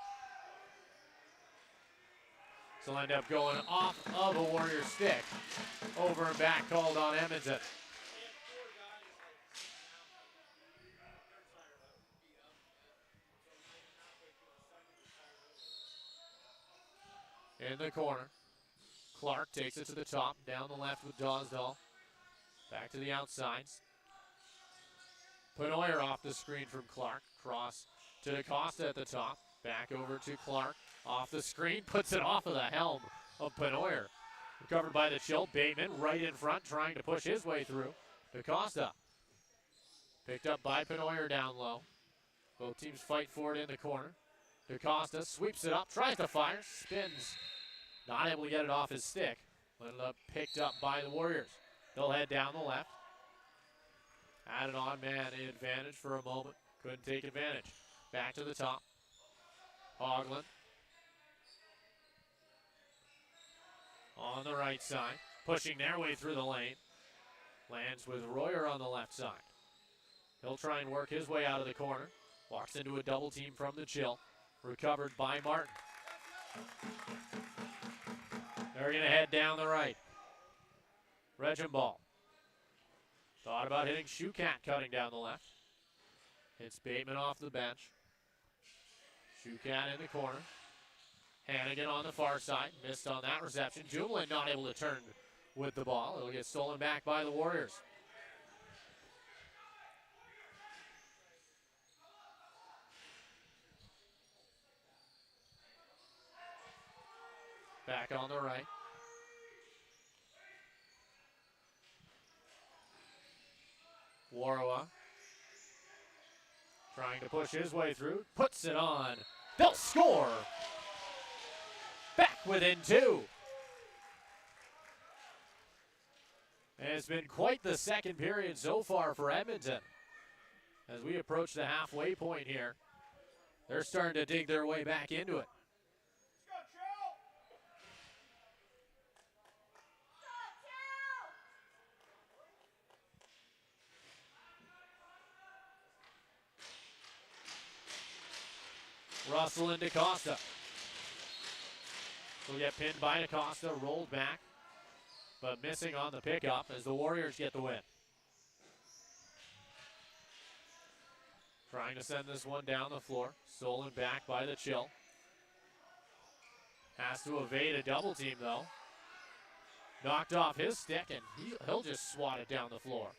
Will end up going off of a Warrior stick. Over and back called on Edmonton. In the corner. Clark takes it to the top. Down the left with Gosdahl. Back to the outsides. Penoyer off the screen from Clark. Cross to DaCosta at the top. Back over to Clark. Off the screen, puts it off of the helm of Penoyer. Recovered by the Chill. Bateman right in front, trying to push his way through. DaCosta. Picked up by Penoyer down low. Both teams fight for it in the corner. DaCosta sweeps it up, tries to fire, spins. Not able to get it off his stick. Ended up picked up by the Warriors. They'll head down the left. Had an odd man advantage for a moment. Couldn't take advantage. Back to the top. Hoagland. On the right side, pushing their way through the lane. Lands with Royer on the left side. He'll try and work his way out of the corner. Walks into a double team from the Chill. Recovered by Martin. They're going to head down the right. Regenball. Thought about hitting Shukat cutting down the left. Hits Bateman off the bench. Shukat in the corner. Hannigan on the far side. Missed on that reception. Dumoulin not able to turn with the ball. It'll get stolen back by the Warriors. Back on the right. Warawa trying to push his way through. Puts it on. They'll score. Back within 2. And it's been quite the second period so far for Edmonton. As we approach the halfway point here, they're starting to dig their way back into it. Russell and DaCosta. Will get pinned by DaCosta, rolled back, but missing on the pickup as the Warriors get the win. Trying to send this one down the floor. Stolen back by the Chill. Has to evade a double team though. Knocked off his stick and he'll just swat it down the floor.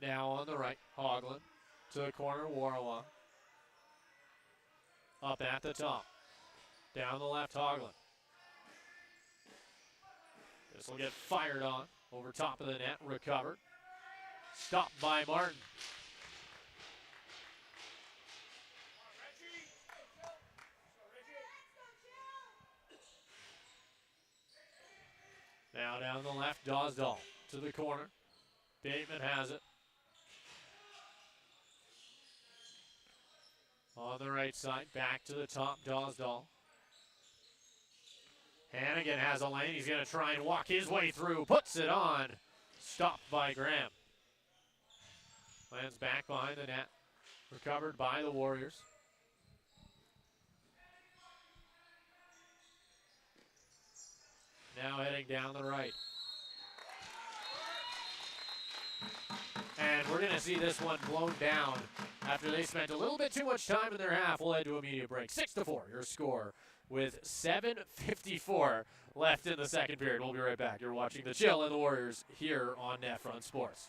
Now on the right, Hoagland to the corner, Warawa. Up at the top. Down the left, Hoagland. This will get fired on. Over top of the net, recovered. Stopped by Martin. Now down the left, Dosdall to the corner. Bateman has it. On the right side, back to the top, Dosdall. Hannigan has a lane. He's going to try and walk his way through. Puts it on. Stopped by Graham. Lands back behind the net. Recovered by the Warriors. Now heading down the right. And we're going to see this one blown down after they spent a little bit too much time in their half. We'll head to a media break. 6-4, your score with 7:54 left in the second period. We'll be right back. You're watching the Chill and the Warriors here on NetFront Sports.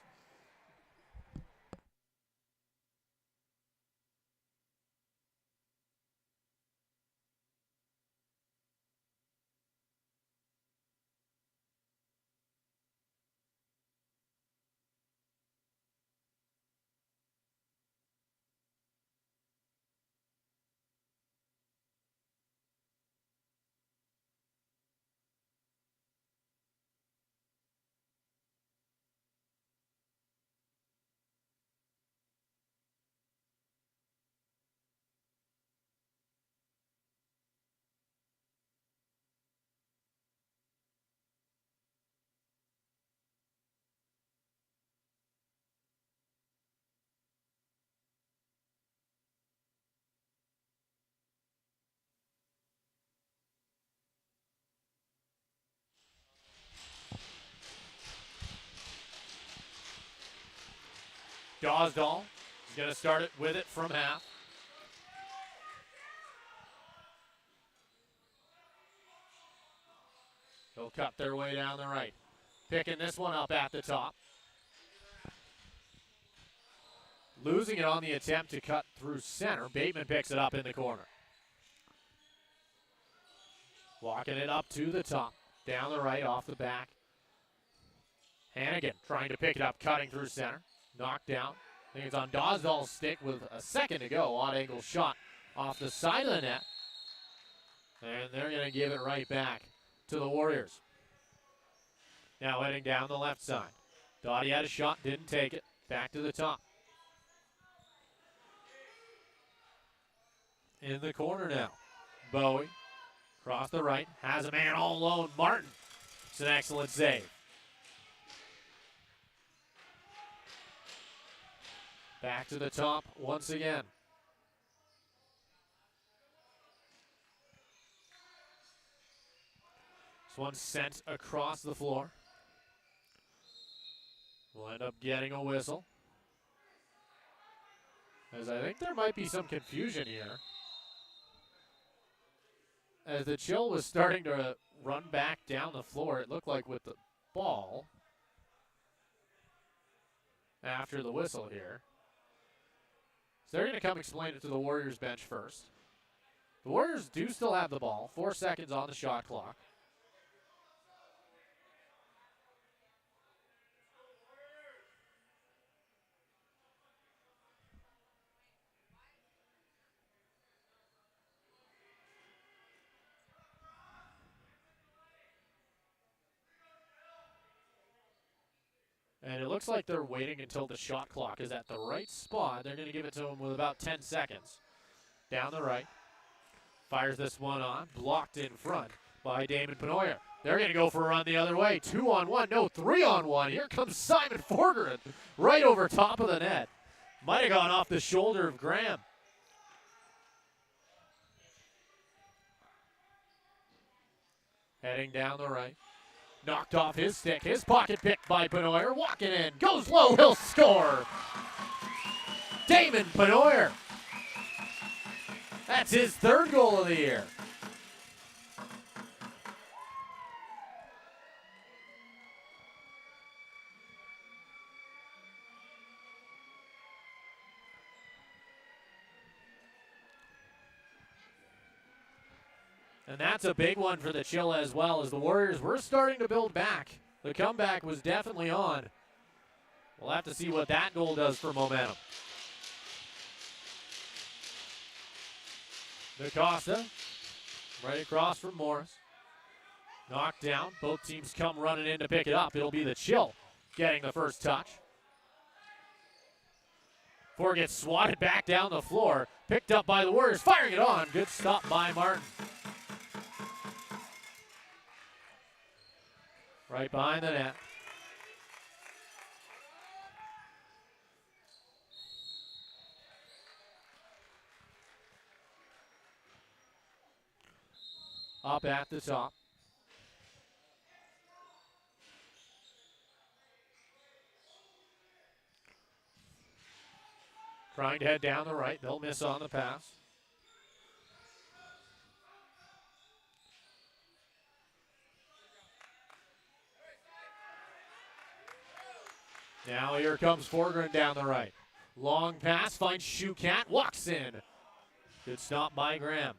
Dosdall is going to start it with it from half. They'll cut their way down the right. Picking this one up at the top. Losing it on the attempt to cut through center. Bateman picks it up in the corner. Walking it up to the top. Down the right, off the back. Hannigan trying to pick it up, cutting through center. Knocked down. I think it's on Dosdall's stick with a second to go. Odd angle shot off the side of the net. And they're going to give it right back to the Warriors. Now heading down the left side. Doughty had a shot, didn't take it. Back to the top. in the corner now. Bowie, across the right, has a man all alone. Martin, it's an excellent save. Back to the top once again. This one sent across the floor. We'll end up getting a whistle, as I think there might be some confusion here, as the Chill was starting to run back down the floor, it looked like, with the ball after the whistle here. So they're going to come explain it to the Warriors bench first. The Warriors do still have the ball. 4 seconds on the shot clock. And it looks like they're waiting until the shot clock is at the right spot. They're going to give it to him with about 10 seconds. Down the right. Fires this one on. Blocked in front by Damon Penoyer. They're going to go for a run the other way. 2-on-1. No, 3-on-1. Here comes Simon Forgeron right over top of the net. Might have gone off the shoulder of Graham. Heading down the right. Knocked off his stick. His pocket picked by Penoyer. Walking in. Goes low. He'll score. Damon Penoyer. That's his 3rd goal of the year. And that's a big one for the Chill as well, as the Warriors were starting to build back. The comeback was definitely on. We'll have to see what that goal does for momentum. DaCosta, right across from Morris. Knocked down. Both teams come running in to pick it up. It'll be the Chill getting the first touch. Before it gets swatted back down the floor. Picked up by the Warriors, firing it on. Good stop by Martin. Right behind the net. Up at the top. Trying to head down the right. They'll miss on the pass. Now here comes Forgeron down the right. Long pass, finds Shukat, walks in. Good stop by Graham.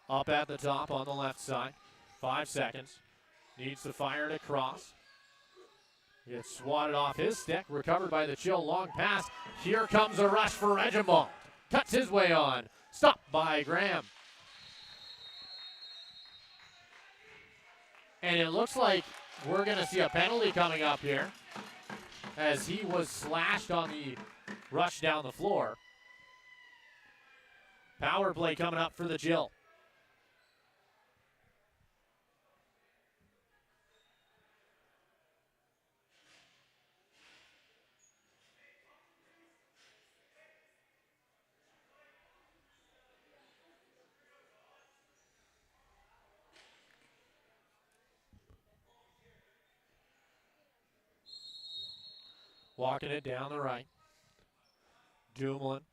Up at the top on the left side. 5 seconds. Needs to fire it across. Gets swatted off his stick. Recovered by the Chill. Long pass. Here comes a rush for Reginald. Cuts his way on. Stopped by Graham. And it looks like we're going to see a penalty coming up here, as he was slashed on the rush down the floor. Power play coming up for the Chill. Walking it down the right. Dumoulin,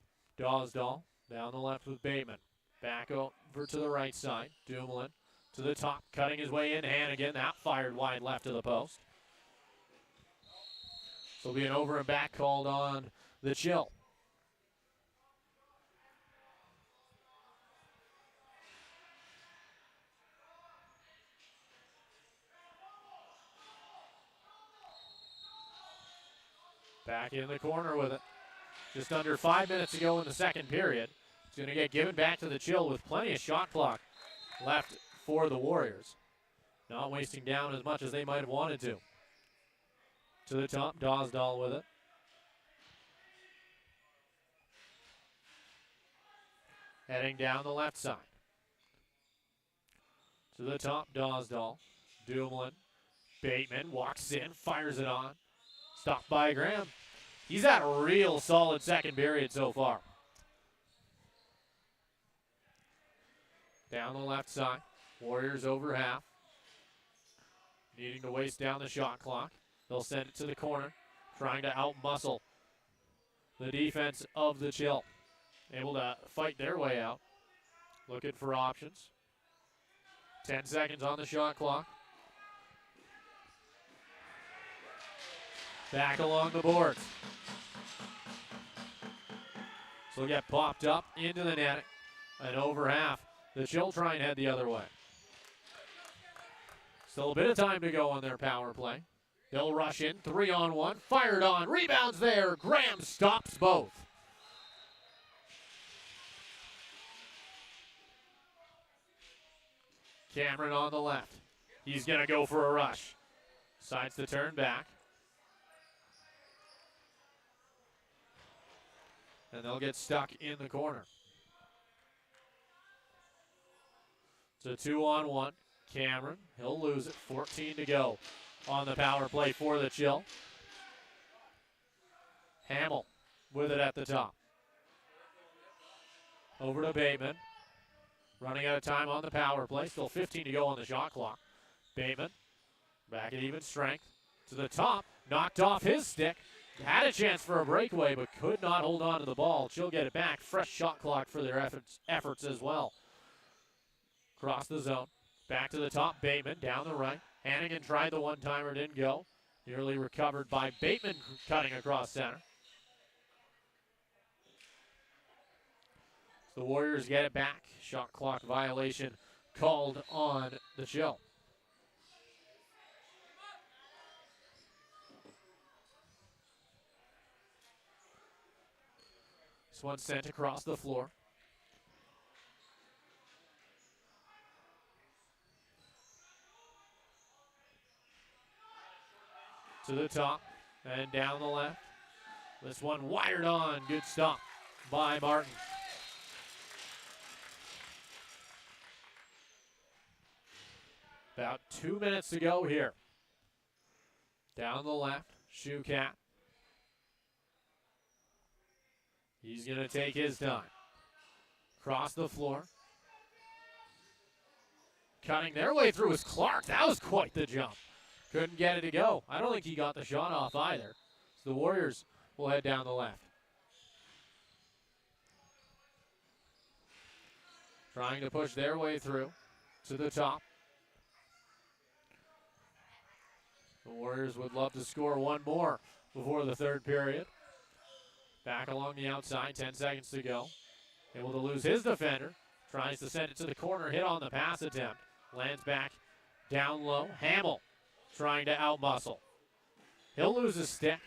Dawsdahl, down the left with Bateman. Back over to the right side. Dumoulin to the top, cutting his way in. Hannigan, that fired wide left of the post. So be an over and back called on the Chill. Back in the corner with it. Just under 5 minutes to go in the second period. It's going to get given back to the Chill with plenty of shot clock left for the Warriors. Not wasting down as much as they might have wanted to. To the top, Dosdall with it. Heading down the left side. To the top, Dosdall. Dumoulin. Bateman walks in, fires it on. Stopped by Graham. He's had a real solid second period so far. Down the left side. Warriors over half. Needing to waste down the shot clock. They'll send it to the corner. Trying to outmuscle the defense of the Chill. Able to fight their way out. Looking for options. 10 seconds on the shot clock. Back along the boards. So get popped up into the net and over half. The Chill try and head the other way. Still a bit of time to go on their power play. They'll rush in, 3-on-1, fired on, rebounds there. Graham stops both. Cameron on the left. He's going to go for a rush. Decides to turn back. And they'll get stuck in the corner. It's a 2-on-1. Cameron, he'll lose it. 14 to go on the power play for the Chill. Hamill with it at the top. Over to Bateman. Running out of time on the power play. Still 15 to go on the shot clock. Bateman back at even strength. To the top. Knocked off his stick. Had a chance for a breakaway, but could not hold on to the ball. Chill get it back. Fresh shot clock for their efforts as well. Cross the zone. Back to the top. Bateman down the right. Hannigan tried the one-timer, didn't go. Nearly recovered by Bateman cutting across center. The Warriors get it back. Shot clock violation called on the Chill. This one sent across the floor. To the top and down the left. This one wired on. Good stop by Martin. About 2 minutes to go here. Down the left, Shukat. He's going to take his time. Cross the floor. Cutting their way through is Clark. That was quite the jump. Couldn't get it to go. I don't think he got the shot off either. So the Warriors will head down the left. Trying to push their way through to the top. The Warriors would love to score one more before the third period. Back along the outside, 10 seconds to go. Able to lose his defender. Tries to send it to the corner, hit on the pass attempt. Lands back down low. Hamill trying to outmuscle. He'll lose his stick.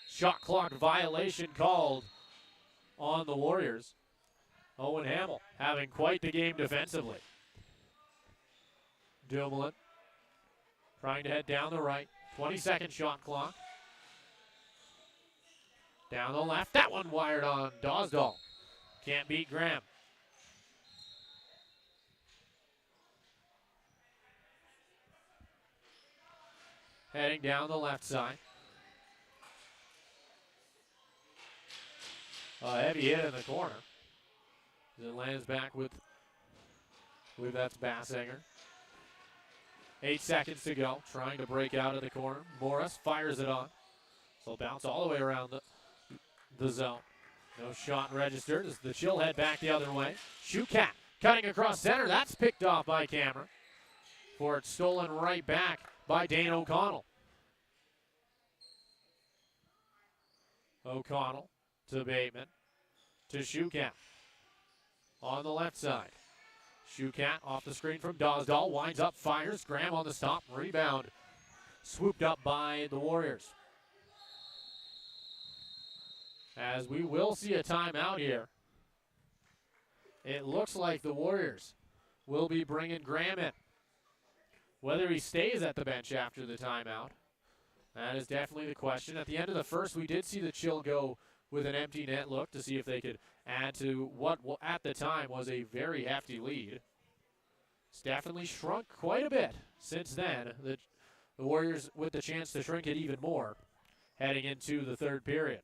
Shot clock violation called on the Warriors. Owen Hamill having quite the game defensively. Dumoulin trying to head down the right. 20-second shot clock. Down the left. That one wired on Dosdall. Can't beat Graham. Heading down the left side. A heavy hit in the corner. It lands back with, I believe that's Bassinger. 8 seconds to go. Trying to break out of the corner. Morris fires it on. So it'll bounce all the way around the zone. No shot registered as the Chill head back the other way. Shukat cutting across center. That's picked off by Cameron. For it's stolen right back by Dane O'Connell. O'Connell to Bateman to Shukat. On the left side. Shukat off the screen from Dosdall. Winds up, fires. Graham on the stop. Rebound. Swooped up by the Warriors. as we will see a timeout here. It looks like the Warriors will be bringing Graham in. Whether he stays at the bench after the timeout, that is definitely the question. At the end of the first, we did see the Chill go with an empty net look to see if they could add to what at the time was a very hefty lead. It's definitely shrunk quite a bit since then. The Warriors with the chance to shrink it even more heading into the third period.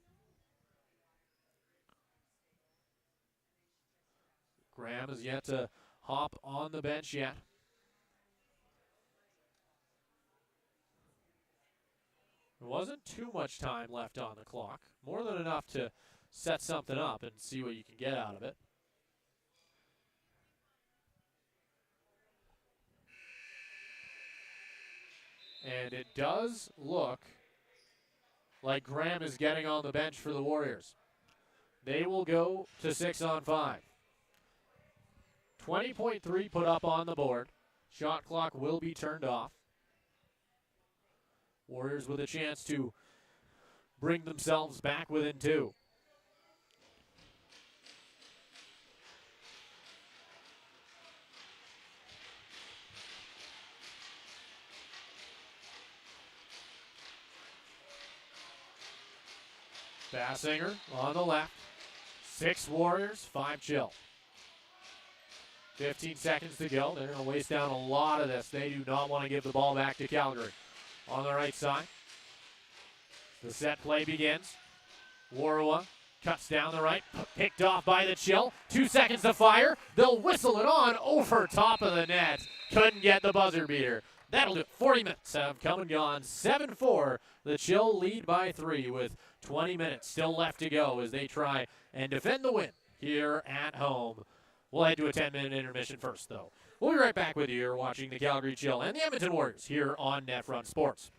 Graham is yet to hop on the bench yet. There wasn't too much time left on the clock. More than enough to set something up and see what you can get out of it. And it does look like Graham is getting on the bench for the Warriors. They will go to 6-on-5. 20.3 put up on the board. Shot clock will be turned off. Warriors with a chance to bring themselves back within 2. Bassinger on the left. 6 Warriors, 5 Chill. 15 seconds to go. They're going to waste down a lot of this. They do not want to give the ball back to Calgary. On the right side, the set play begins. Warwa cuts down the right, picked off by the Chill. 2 seconds to fire. They'll whistle it on over top of the net. Couldn't get the buzzer beater. That'll do it. 40 minutes have come and gone. 7-4. The Chill lead by 3 with 20 minutes still left to go as they try and defend the win here at home. We'll head to a 10-minute intermission first, though. We'll be right back with you. You're watching the Calgary Chill and the Edmonton Warriors here on NetFront Sports.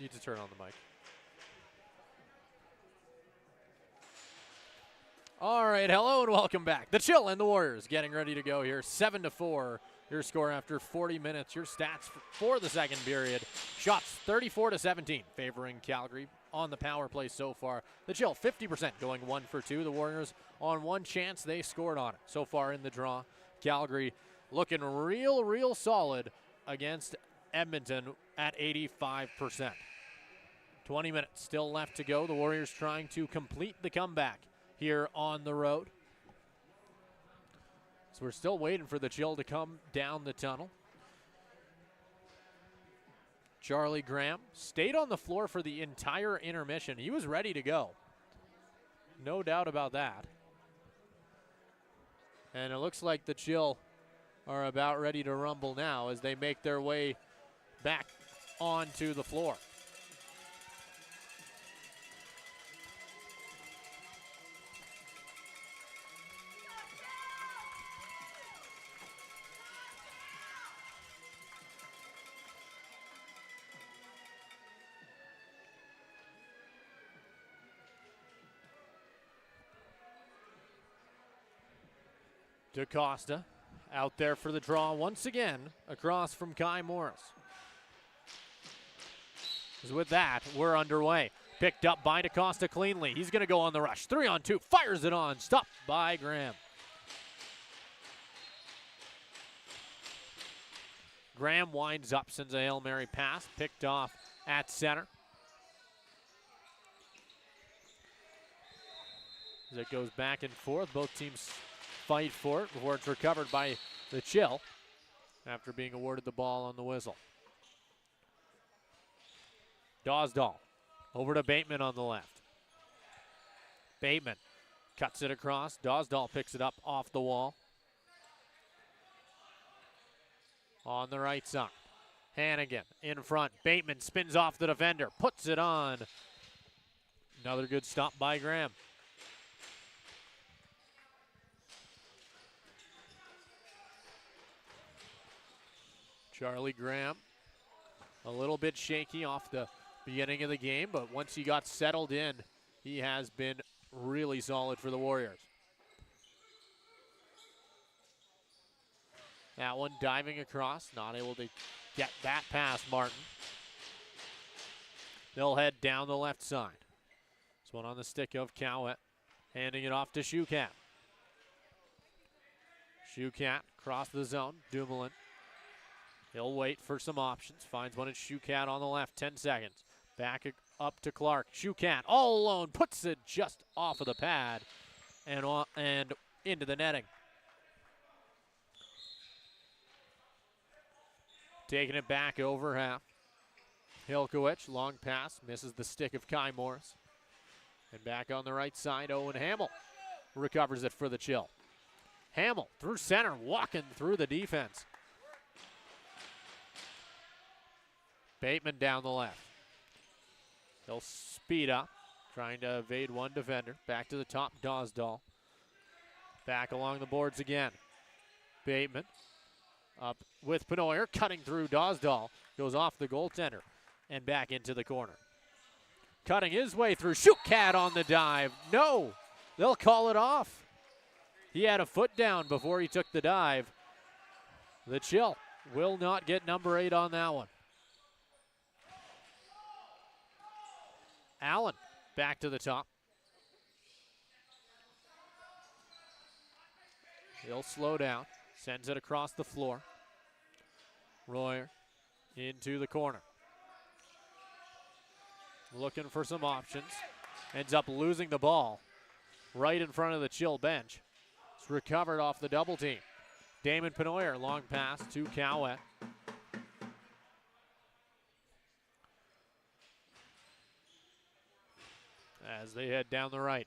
need to turn on the mic. All right, hello and welcome back. The Chill and the Warriors getting ready to go here. 7-4, your score after 40 minutes. Your stats for the second period. Shots 34-17, favoring Calgary on the power play so far. The Chill 50% going 1 for 2. The Warriors on one chance, they scored on it. So far in the draw, Calgary looking real solid against Edmonton at 85%. 20 minutes still left to go. The Warriors trying to complete the comeback here on the road. So we're still waiting for the Chill to come down the tunnel. Charlie Graham stayed on the floor for the entire intermission. He was ready to go. No doubt about that. And it looks like the Chill are about ready to rumble now as they make their way back onto the floor. DaCosta out there for the draw once again, across from Kai Morris. With that, we're underway. Picked up by DaCosta cleanly. He's going to go on the rush. 3-on-2, fires it on, stopped by Graham. Graham winds up, sends a Hail Mary pass, picked off at center. As it goes back and forth, both teams fight for it before it's recovered by the Chill after being awarded the ball on the whistle. Dosdall over to Bateman on the left. Bateman cuts it across. Dosdall picks it up off the wall. On the right side, Hannigan in front. Bateman spins off the defender, puts it on. Another good stop by Graham. Charlie Graham, a little bit shaky off the beginning of the game, but once he got settled in, he has been really solid for the Warriors. That one diving across, not able to get that past Martin. They'll head down the left side. This one on the stick of Cowett, handing it off to Shukat. Shukat across the zone, Dumoulin. He'll wait for some options. Finds one at Shukat on the left, 10 seconds. Back up to Clark. Shukat all alone, puts it just off of the pad and into the netting. Taking it back over half. Hilkowicz, long pass, misses the stick of Kai Morris. And back on the right side, Owen Hamill recovers it for the Chill. Hamill through center, walking through the defense. Bateman down the left. He'll speed up, trying to evade one defender. Back to the top, Dosdall. Back along the boards again. Bateman up with Penoyer, cutting through Dosdall. Goes off the goaltender and back into the corner. Cutting his way through, Shukat on the dive. No, they'll call it off. He had a foot down before he took the dive. The Chill will not get number 8 on that one. Allen back to the top. He'll slow down, sends it across the floor. Royer into the corner. Looking for some options. Ends up losing the ball right in front of the Chill bench. It's recovered off the double team. Damon Penoyer, long pass to Cowett. As they head down the right.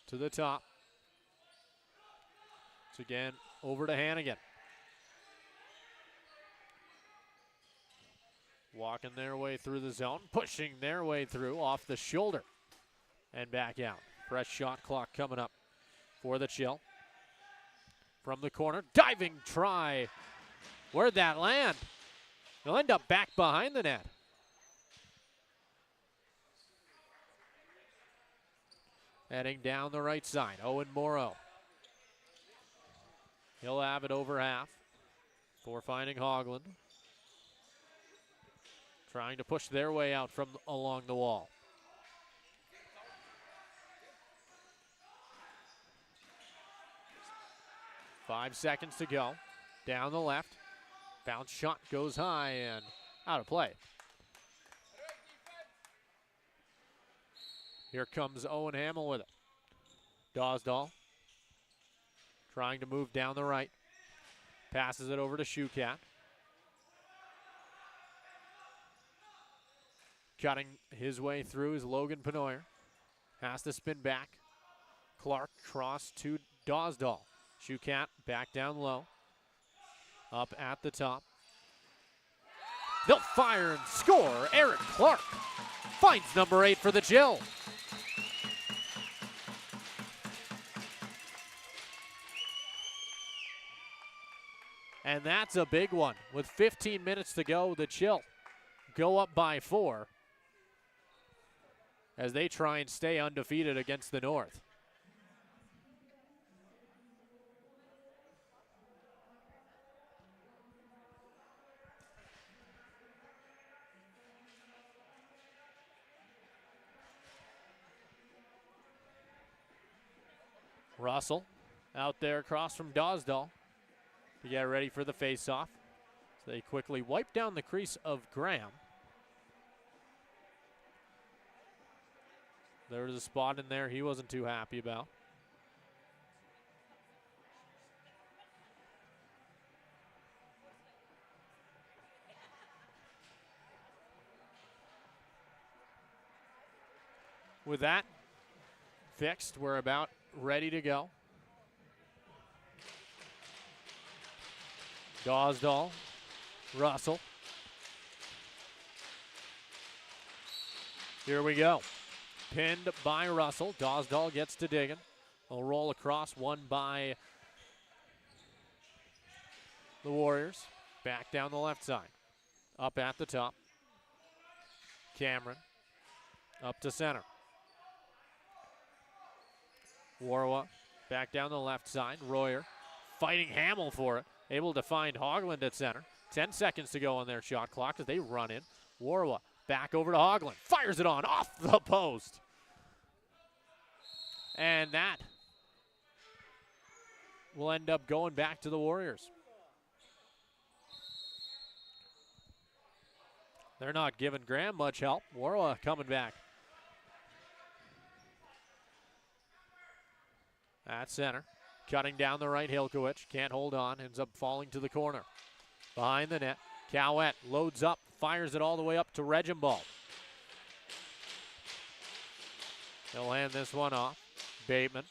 To the top. It's again over to Hannigan. Walking their way through the zone, pushing their way through off the shoulder and back out. Fresh shot clock coming up for the Chill. From the corner, diving try. Where'd that land? He'll end up back behind the net. Heading down the right side, Owen Morrow. He'll have it over half for finding Hoagland. Trying to push their way out from along the wall. Five seconds to go. Down the left. Bounce shot goes high and out of play. Here comes Owen Hamill with it. Dawsdahl trying to move down the right. Passes it over to Shukat. Cutting his way through is Logan Penoyer. Has to spin back. Clark cross to Dawsdahl. Shukat back down low. Up at the top. They'll fire and score. Eric Clark finds number 8 for the Chill. And that's a big one. With 15 minutes to go, the Chill go up by 4 as they try and stay undefeated against the North. Russell out there across from Dawsdahl to get ready for the face-off. So they quickly wipe down the crease of Graham. There was a spot in there he wasn't too happy about. With that fixed, we're about ready to go. Dawsdahl, Russell. Here we go. Pinned by Russell. Dawsdahl gets to digging. They'll roll across, won by the Warriors. Back down the left side. Up at the top. Cameron. Up to center. Warwa back down the left side. Royer fighting Hamill for it. Able to find Hoagland at center. 10 seconds to go on their shot clock as they run in. Warwa back over to Hoagland. Fires it on off the post. And that will end up going back to the Warriors. They're not giving Graham much help. Warwa coming back. At center. Cutting down the right, Hilkowicz. Can't hold on. Ends up falling to the corner. Behind the net. Cowett loads up. Fires it all the way up to Regimbald. He'll hand this one off. Bateman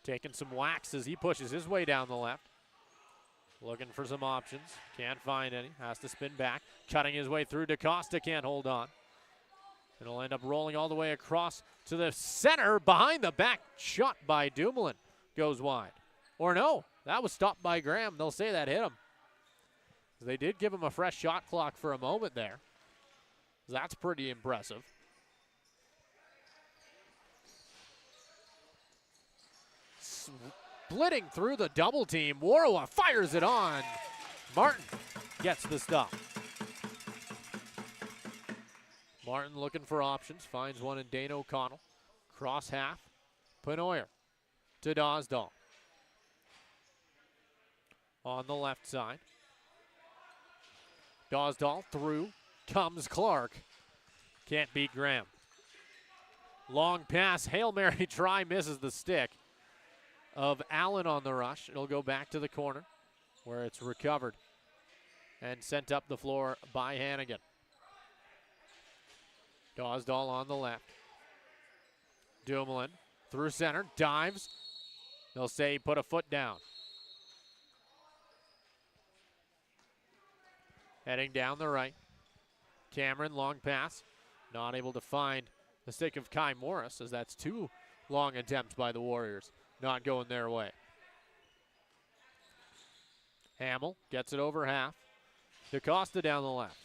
taking some whacks as he pushes his way down the left. Looking for some options. Can't find any. Has to spin back. Cutting his way through. DaCosta can't hold on. It'll end up rolling all the way across to the center. Behind the back. Shot by Dumoulin. Goes wide. Or no, that was stopped by Graham. They'll say that hit him. They did give him a fresh shot clock for a moment there. That's pretty impressive. Splitting through the double team. Warwa fires it on. Martin gets the stop. Martin looking for options. Finds one in Dane O'Connell. Cross half. Penoyer to Dawsdahl. On the left side. Dawsdahl through. Comes Clark. Can't beat Graham. Long pass. Hail Mary try. Misses the stick of Allen on the rush. It'll go back to the corner where it's recovered and sent up the floor by Hannigan. Dawsdahl on the left. Dumoulin through center. Dives. They'll say he put a foot down. Heading down the right. Cameron, long pass. Not able to find the stick of Kai Morris, as that's 2 long attempts by the Warriors. Not going their way. Hamill gets it over half. DaCosta down the left.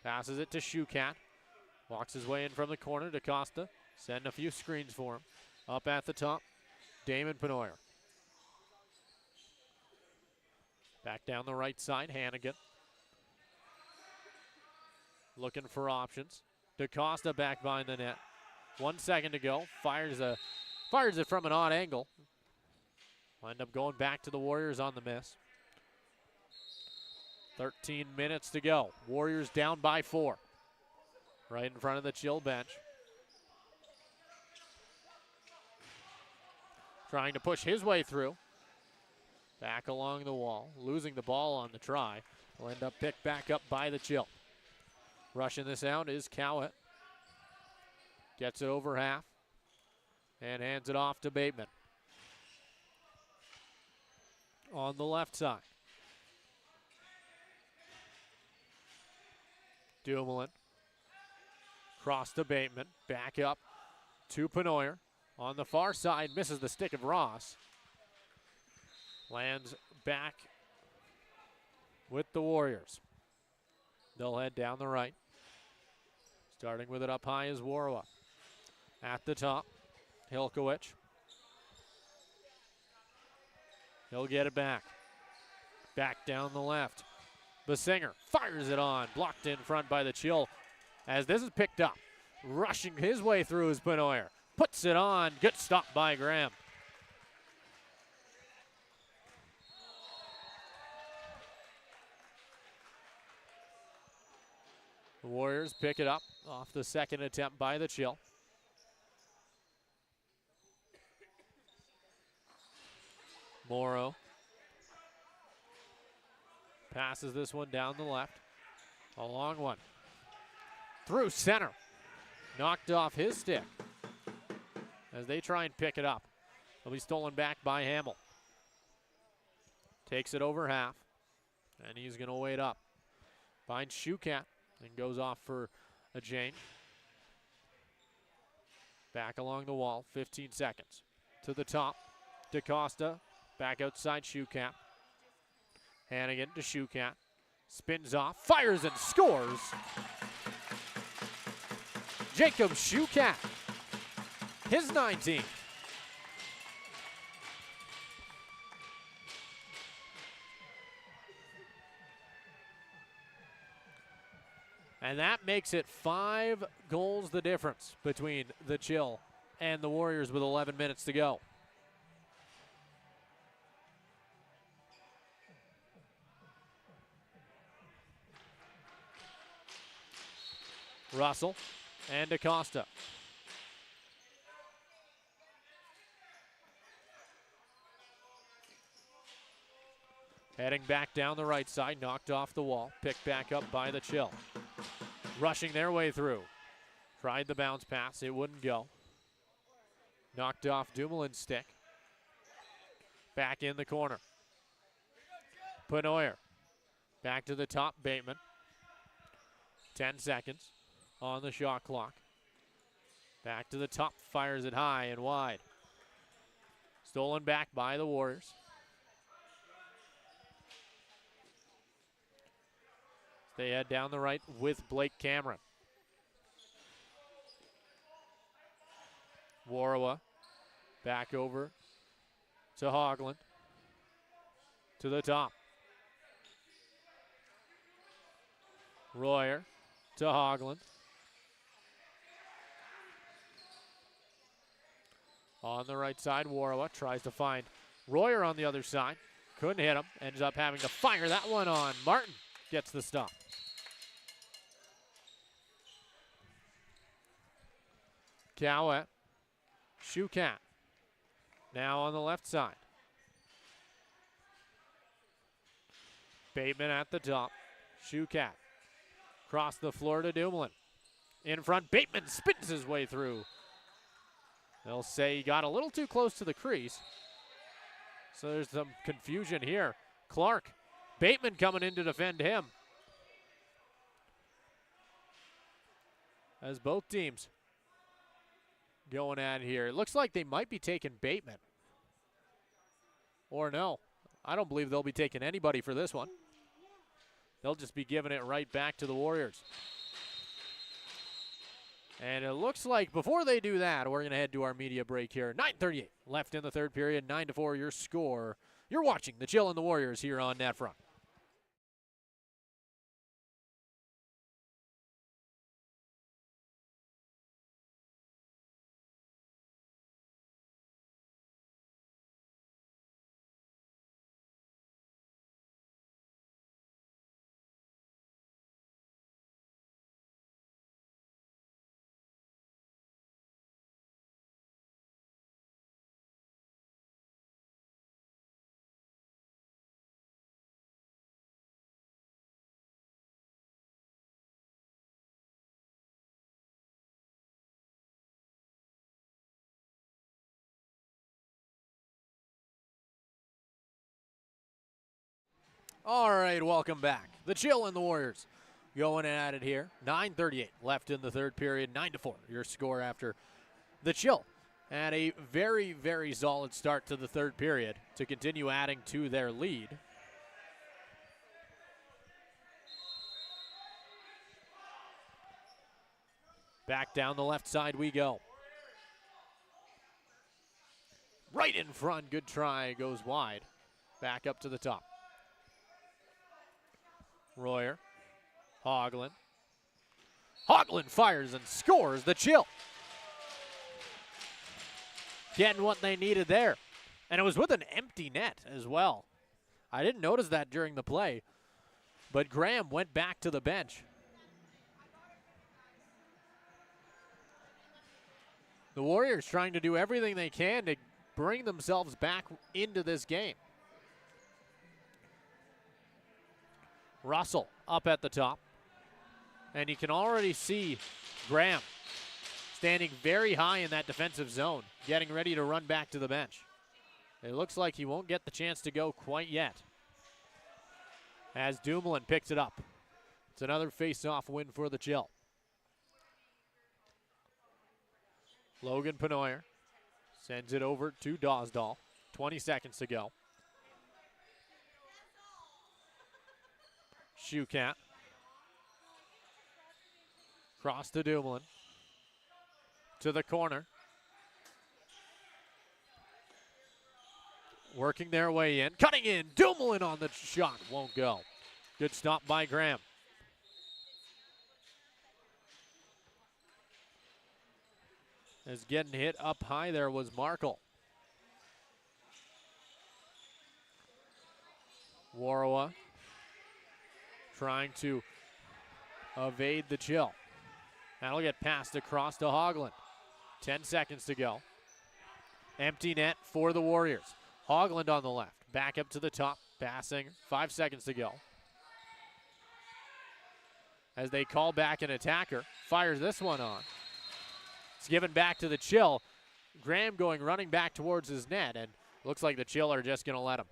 Passes it to Shukat. Walks his way in from the corner to Costa. Sending a few screens for him. Up at the top, Damon Penoyer. Back down the right side, Hannigan. Looking for options. DaCosta back behind the net. 1 second to go. Fires it from an odd angle. Will end up going back to the Warriors on the miss. 13 minutes to go. Warriors down by 4. Right in front of the Chill bench. Trying to push his way through. Back along the wall. Losing the ball on the try. Will end up picked back up by the Chill. Rushing this out is Cowett. Gets it over half. And hands it off to Bateman. On the left side. Dumoulin. Cross to Bateman. Back up to Penoyer. On the far side, misses the stick of Ross. Lands back with the Warriors. They'll head down the right. Starting with it up high is Warwa. At the top, Hilkowicz. He'll get it back. Back down the left. Basinger fires it on. Blocked in front by the Chill. As this is picked up. Rushing his way through is Penoyer. Puts it on. Good stop by Graham. The Warriors pick it up off the second attempt by the Chill. Morrow passes this one down the left. A long one. Through center. Knocked off his stick. As they try and pick it up. It'll be stolen back by Hamill. Takes it over half. And he's going to wait up. Finds Shukat and goes off for a Jane. Back along the wall. 15 seconds. To the top. DaCosta. Back outside Shukat. Hannigan to Shukat. Spins off. Fires and scores. Jacob Shukat. His 19th. And that makes it 5 goals the difference between the Chill and the Warriors with 11 minutes to go. Russell and DaCosta. Heading back down the right side, knocked off the wall, picked back up by the Chill. Rushing their way through. Tried the bounce pass, it wouldn't go. Knocked off Dumoulin's stick. Back in the corner. Penoyer. Back to the top, Bateman. 10 seconds on the shot clock. Back to the top, fires it high and wide. Stolen back by the Warriors. They head down the right with Blake Cameron. Warwa back over to Hoagland. To the top. Royer to Hoagland. On the right side, Warwa tries to find Royer on the other side. Couldn't hit him. Ends up having to fire that one on. Martin gets the stop. Cowett. Shukat. Now on the left side. Bateman at the top. Shukat. Cross the floor to Dumoulin. In front, Bateman spins his way through. They'll say he got a little too close to the crease. So there's some confusion here. Clark. Bateman coming in to defend him. As both teams going at here. It looks like they might be taking Bateman. Or no. I don't believe they'll be taking anybody for this one. they'll just be giving it right back to the Warriors. And it looks like before they do that, we're going to head to our media break here. 9:38 left in the third period, 9-4 your score. You're watching the Chill and the Warriors here on NetFront. All right, welcome back. The Chill and the Warriors going at it here. 9:38 left in the third period, 9-4 your score after the Chill had a very, very solid start to the third period to continue adding to their lead. Back down the left side we go. Right in front, good try, goes wide. Back up to the top. Royer, Hoagland. Hoagland fires and scores the Chill. Getting what they needed there. And it was with an empty net as well. I didn't notice that during the play, but Graham went back to the bench. The Warriors trying to do everything they can to bring themselves back into this game. Russell up at the top. And you can already see Graham standing very high in that defensive zone, getting ready to run back to the bench. It looks like he won't get the chance to go quite yet, as Dumoulin picks it up. It's another face-off win for the Chill. Logan Penoyer sends it over to Dosdall. 20 seconds to go. Shukat. Cross to Dumoulin. To the corner. Working their way in. Cutting in. Dumoulin on the shot. Won't go. Good stop by Graham. As getting hit up high there was Markle. Warawa trying to evade the Chill. That'll get passed across to Hoagland. 10 seconds to go. Empty net for the Warriors. Hoagland on the left. Back up to the top. Passing. 5 seconds to go. As they call back an attacker. Fires this one on. It's given back to the Chill. Graham going running back towards his net, and looks like the Chill are just going to let him.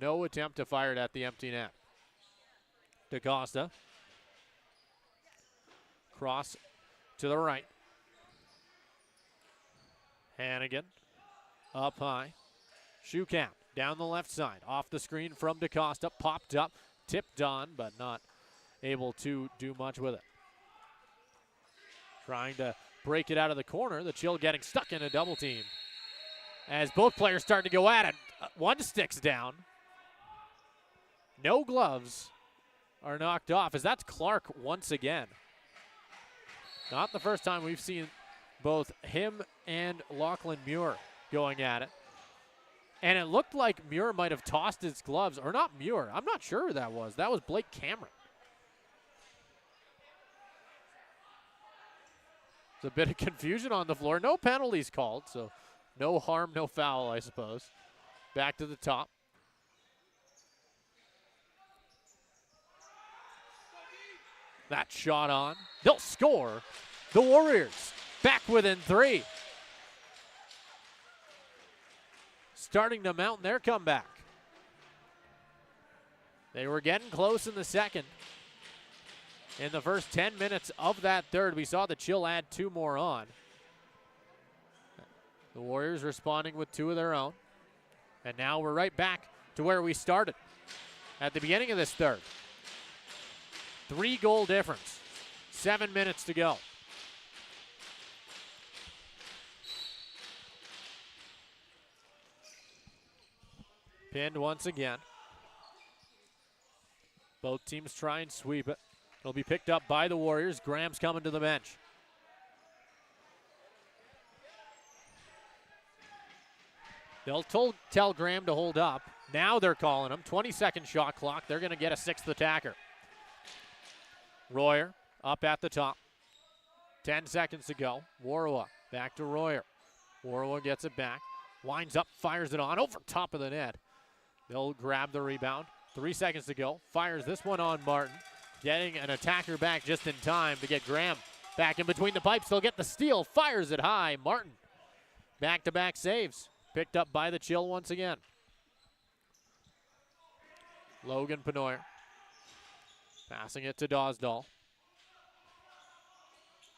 No attempt to fire it at the empty net. DaCosta. Cross to the right. Hannigan up high. Shukat down the left side. Off the screen from DaCosta. Popped up. Tipped on, but not able to do much with it. Trying to break it out of the corner. The Chill getting stuck in a double team. As both players start to go at it. One sticks down. No gloves are knocked off, as that's Clark once again. Not the first time we've seen both him and Lachlan Muir going at it. And it looked like Muir might have tossed his gloves, or not Muir. I'm not sure who that was. That was Blake Cameron. It's a bit of confusion on the floor. No penalties called, so no harm, no foul, I suppose. Back to the top. That shot on. They'll score. The Warriors back within 3. Starting to mount their comeback. They were getting close in the second. In the first 10 minutes of that third, we saw the Chill add 2 more on. The Warriors responding with 2 of their own. And now we're right back to where we started at the beginning of this third. 3-goal difference. 7 minutes to go. Pinned once again. Both teams try and sweep it. It'll be picked up by the Warriors. Graham's coming to the bench. They'll tell Graham to hold up. Now they're calling him. 20-second shot clock. They're going to get a 6th attacker. Royer up at the top. 10 seconds to go. Warwa back to Royer. Warwa gets it back. Winds up, fires it on over top of the net. They'll grab the rebound. 3 seconds to go. Fires this one on Martin. Getting an attacker back just in time to get Graham back in between the pipes. They'll get the steal. Fires it high. Martin back-to-back saves. Picked up by the Chill once again. Logan Penoyer passing it to Dawsdall.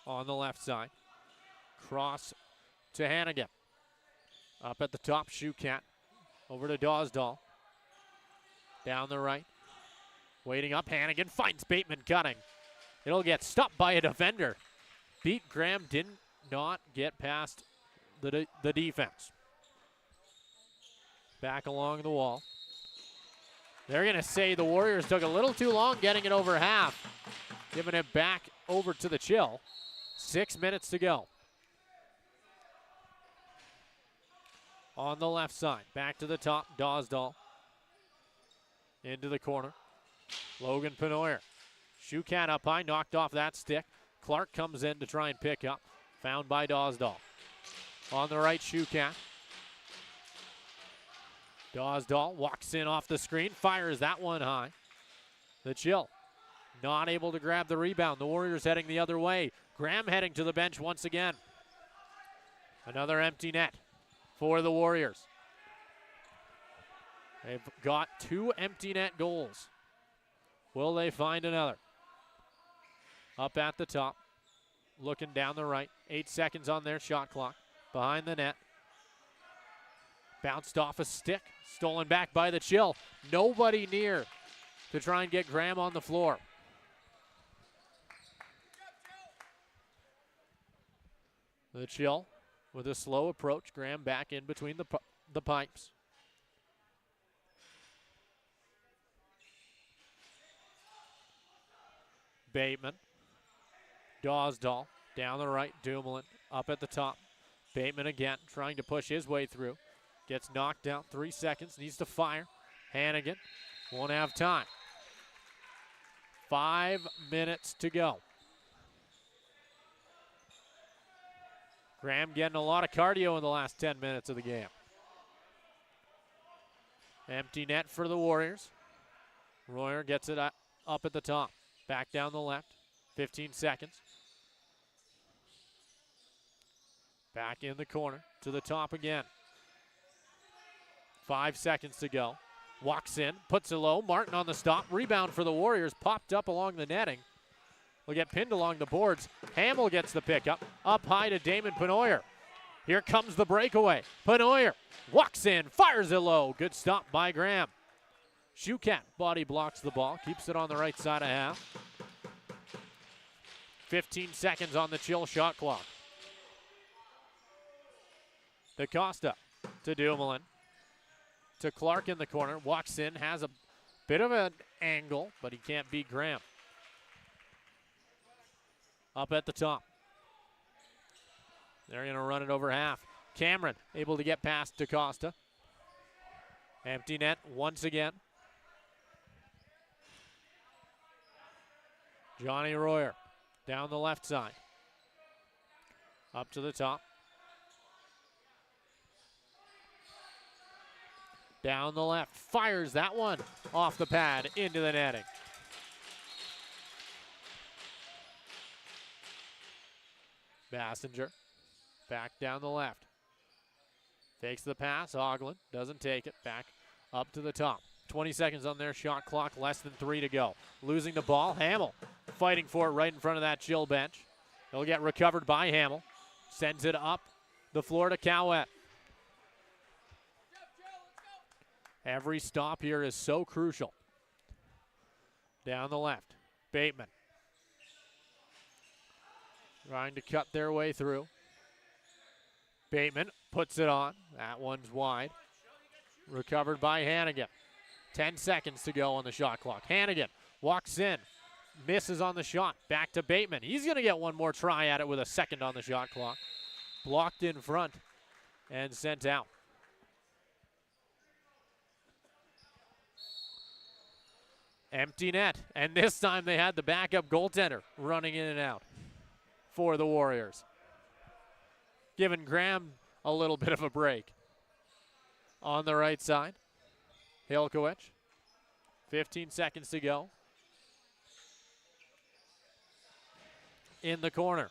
On the left side. Cross to Hannigan. Up at the top, Shukat. Over to Dawsdall. Down the right. Waiting up, Hannigan finds Bateman cutting. It'll get stopped by a defender. Beat Graham did not get past the defense. Back along the wall. They're going to say the Warriors took a little too long getting it over half. Giving it back over to the Chill. 6 minutes to go. On the left side, back to the top, Dawsdall. Into the corner. Logan Penoyer. Shukat up high, knocked off that stick. Clark comes in to try and pick up. Found by Dawsdall. On the right, Shukat. Dawsdall walks in off the screen, fires that one high. The Chill not able to grab the rebound. The Warriors heading the other way. Graham heading to the bench once again. Another empty net for the Warriors. They've got 2 empty net goals. Will they find another? Up at the top, looking down the right. 8 seconds on their shot clock. Behind the net. Bounced off a stick. Stolen back by the Chill. Nobody near to try and get Graham on the floor. The Chill with a slow approach. Graham back in between the pipes. Bateman. Dawsdall down the right. Dumoulin up at the top. Bateman again trying to push his way through. Gets knocked out. 3 seconds. Needs to fire. Hannigan won't have time. 5 minutes to go. Graham getting a lot of cardio in the last 10 minutes of the game. Empty net for the Warriors. Royer gets it up at the top. Back down the left. 15 seconds. Back in the corner to the top again. 5 seconds to go. Walks in, puts it low. Martin on the stop. Rebound for the Warriors. Popped up along the netting. Will get pinned along the boards. Hamill gets the pickup. Up high to Damon Penoyer. Here comes the breakaway. Penoyer walks in, fires it low. Good stop by Graham. Shukat body blocks the ball. Keeps it on the right side of half. 15 seconds on the Chill shot clock. DaCosta to Dumoulin. To Clark in the corner. Walks in, has a bit of an angle, but he can't beat Graham. Up at the top. They're going to run it over half. Cameron able to get past DaCosta. Empty net once again. Johnny Royer down the left side. Up to the top. Down the left. Fires that one off the pad into the netting. Bassinger back down the left. Takes the pass. Oglin doesn't take it. Back up to the top. 20 seconds on their shot clock. Less than 3 to go. Losing the ball. Hamill fighting for it right in front of that Chill bench. It'll get recovered by Hamill. Sends it up the floor to Cowett. Every stop here is so crucial. Down the left. Bateman trying to cut their way through. Bateman puts it on. That one's wide. Recovered by Hannigan. 10 seconds to go on the shot clock. Hannigan walks in. Misses on the shot. Back to Bateman. He's going to get one more try at it with a second on the shot clock. Blocked in front and sent out. Empty net. And this time they had the backup goaltender running in and out for the Warriors. Giving Graham a little bit of a break. On the right side, Hilkowicz. 15 seconds to go. In the corner,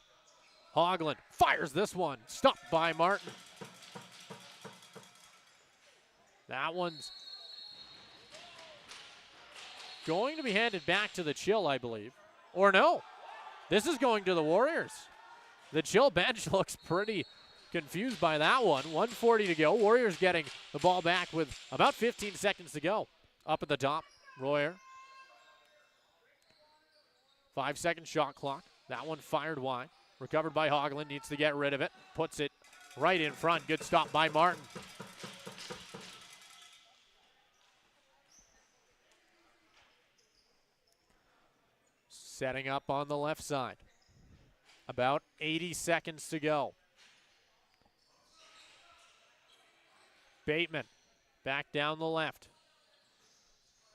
Hoagland fires this one. Stopped by Martin. That one's going to be handed back to the Chill, I believe. Or no, this is going to the Warriors. The Chill bench looks pretty confused by that one. 1:40 to go. Warriors getting the ball back with about 15 seconds to go. Up at the top, Royer. 5-second shot clock. That one fired wide. Recovered by Hoagland. Needs to get rid of it. Puts it right in front. Good stop by Martin. Setting up on the left side. About 80 seconds to go. Bateman back down the left.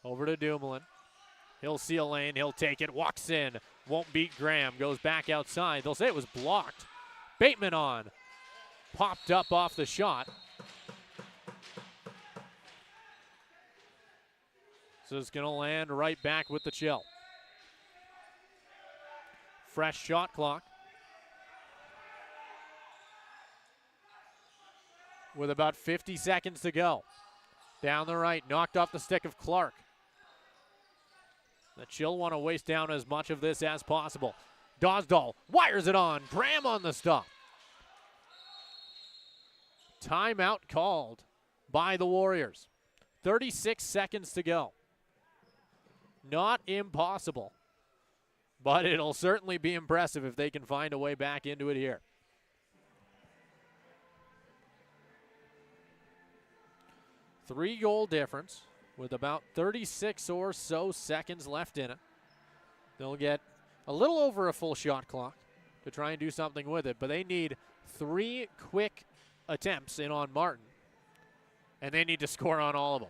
Over to Dumoulin. He'll see a lane. He'll take it. Walks in. Won't beat Graham. Goes back outside. They'll say it was blocked. Bateman on. Popped up off the shot. So it's going to land right back with the Chill. Fresh shot clock. With about 50 seconds to go. Down the right, knocked off the stick of Clark. The Chill want to waste down as much of this as possible. Dosdall wires it on. Graham on the stop. Timeout called by the Warriors. 36 seconds to go. Not impossible, but it'll certainly be impressive if they can find a way back into it here. Three-goal difference with about 36 or so seconds left in it. They'll get a little over a full shot clock to try and do something with it, but they need 3 quick attempts in on Martin, and they need to score on all of them.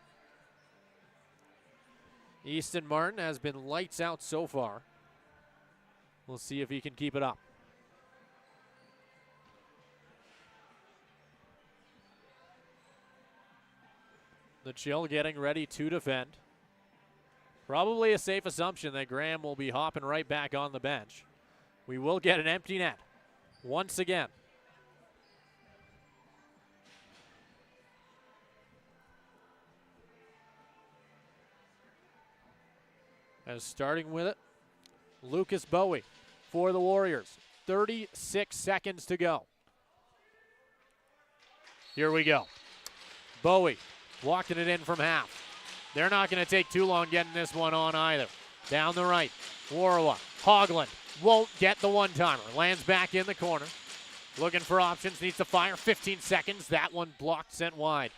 Easton Martin has been lights out so far. We'll see if he can keep it up. The Chill getting ready to defend. Probably a safe assumption that Graham will be hopping right back on the bench. We will get an empty net once again. As starting with it, Lucas Bowie for the Warriors. 36 seconds to go. Here we go. Bowie walking it in from half. They're not going to take too long getting this one on either. Down the right, Warwa, Hoagland won't get the one-timer. Lands back in the corner. Looking for options, needs to fire. 15 seconds. That one blocked, sent wide.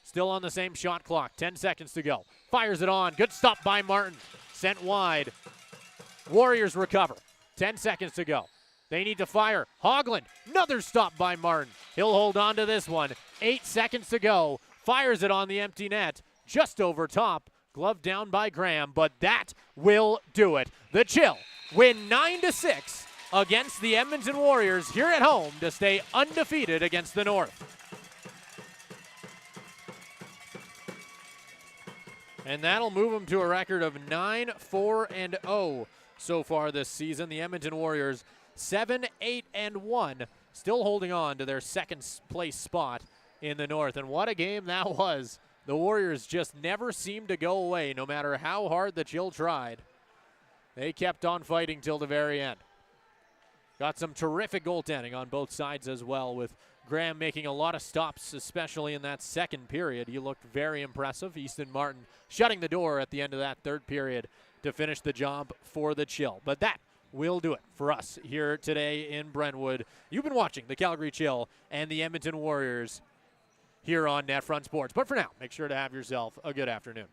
Still on the same shot clock. 10 seconds to go. Fires it on. Good stop by Martin. Sent wide. Warriors recover. 10 seconds to go. They need to fire. Hoagland, another stop by Martin. He'll hold on to this one. 8 seconds to go. Fires it on the empty net. Just over top. Glove down by Graham, but that will do it. The Chill win 9-6 against the Edmonton Warriors here at home to stay undefeated against the North. And that'll move them to a record of 9-4-0 so far this season. The Edmonton Warriors 7-8-1, still holding on to their second place spot in the North. And what a game that was. The Warriors just never seemed to go away, no matter how hard the Chill tried. They kept on fighting till the very end. Got some terrific goaltending on both sides as well, with Graham making a lot of stops, especially in that second period. He looked very impressive. Easton Martin shutting the door at the end of that third period to finish the job for the Chill. But that will do it for us here today in Brentwood. You've been watching the Calgary Chill and the Edmonton Warriors here on NetFront Sports. But for now, make sure to have yourself a good afternoon.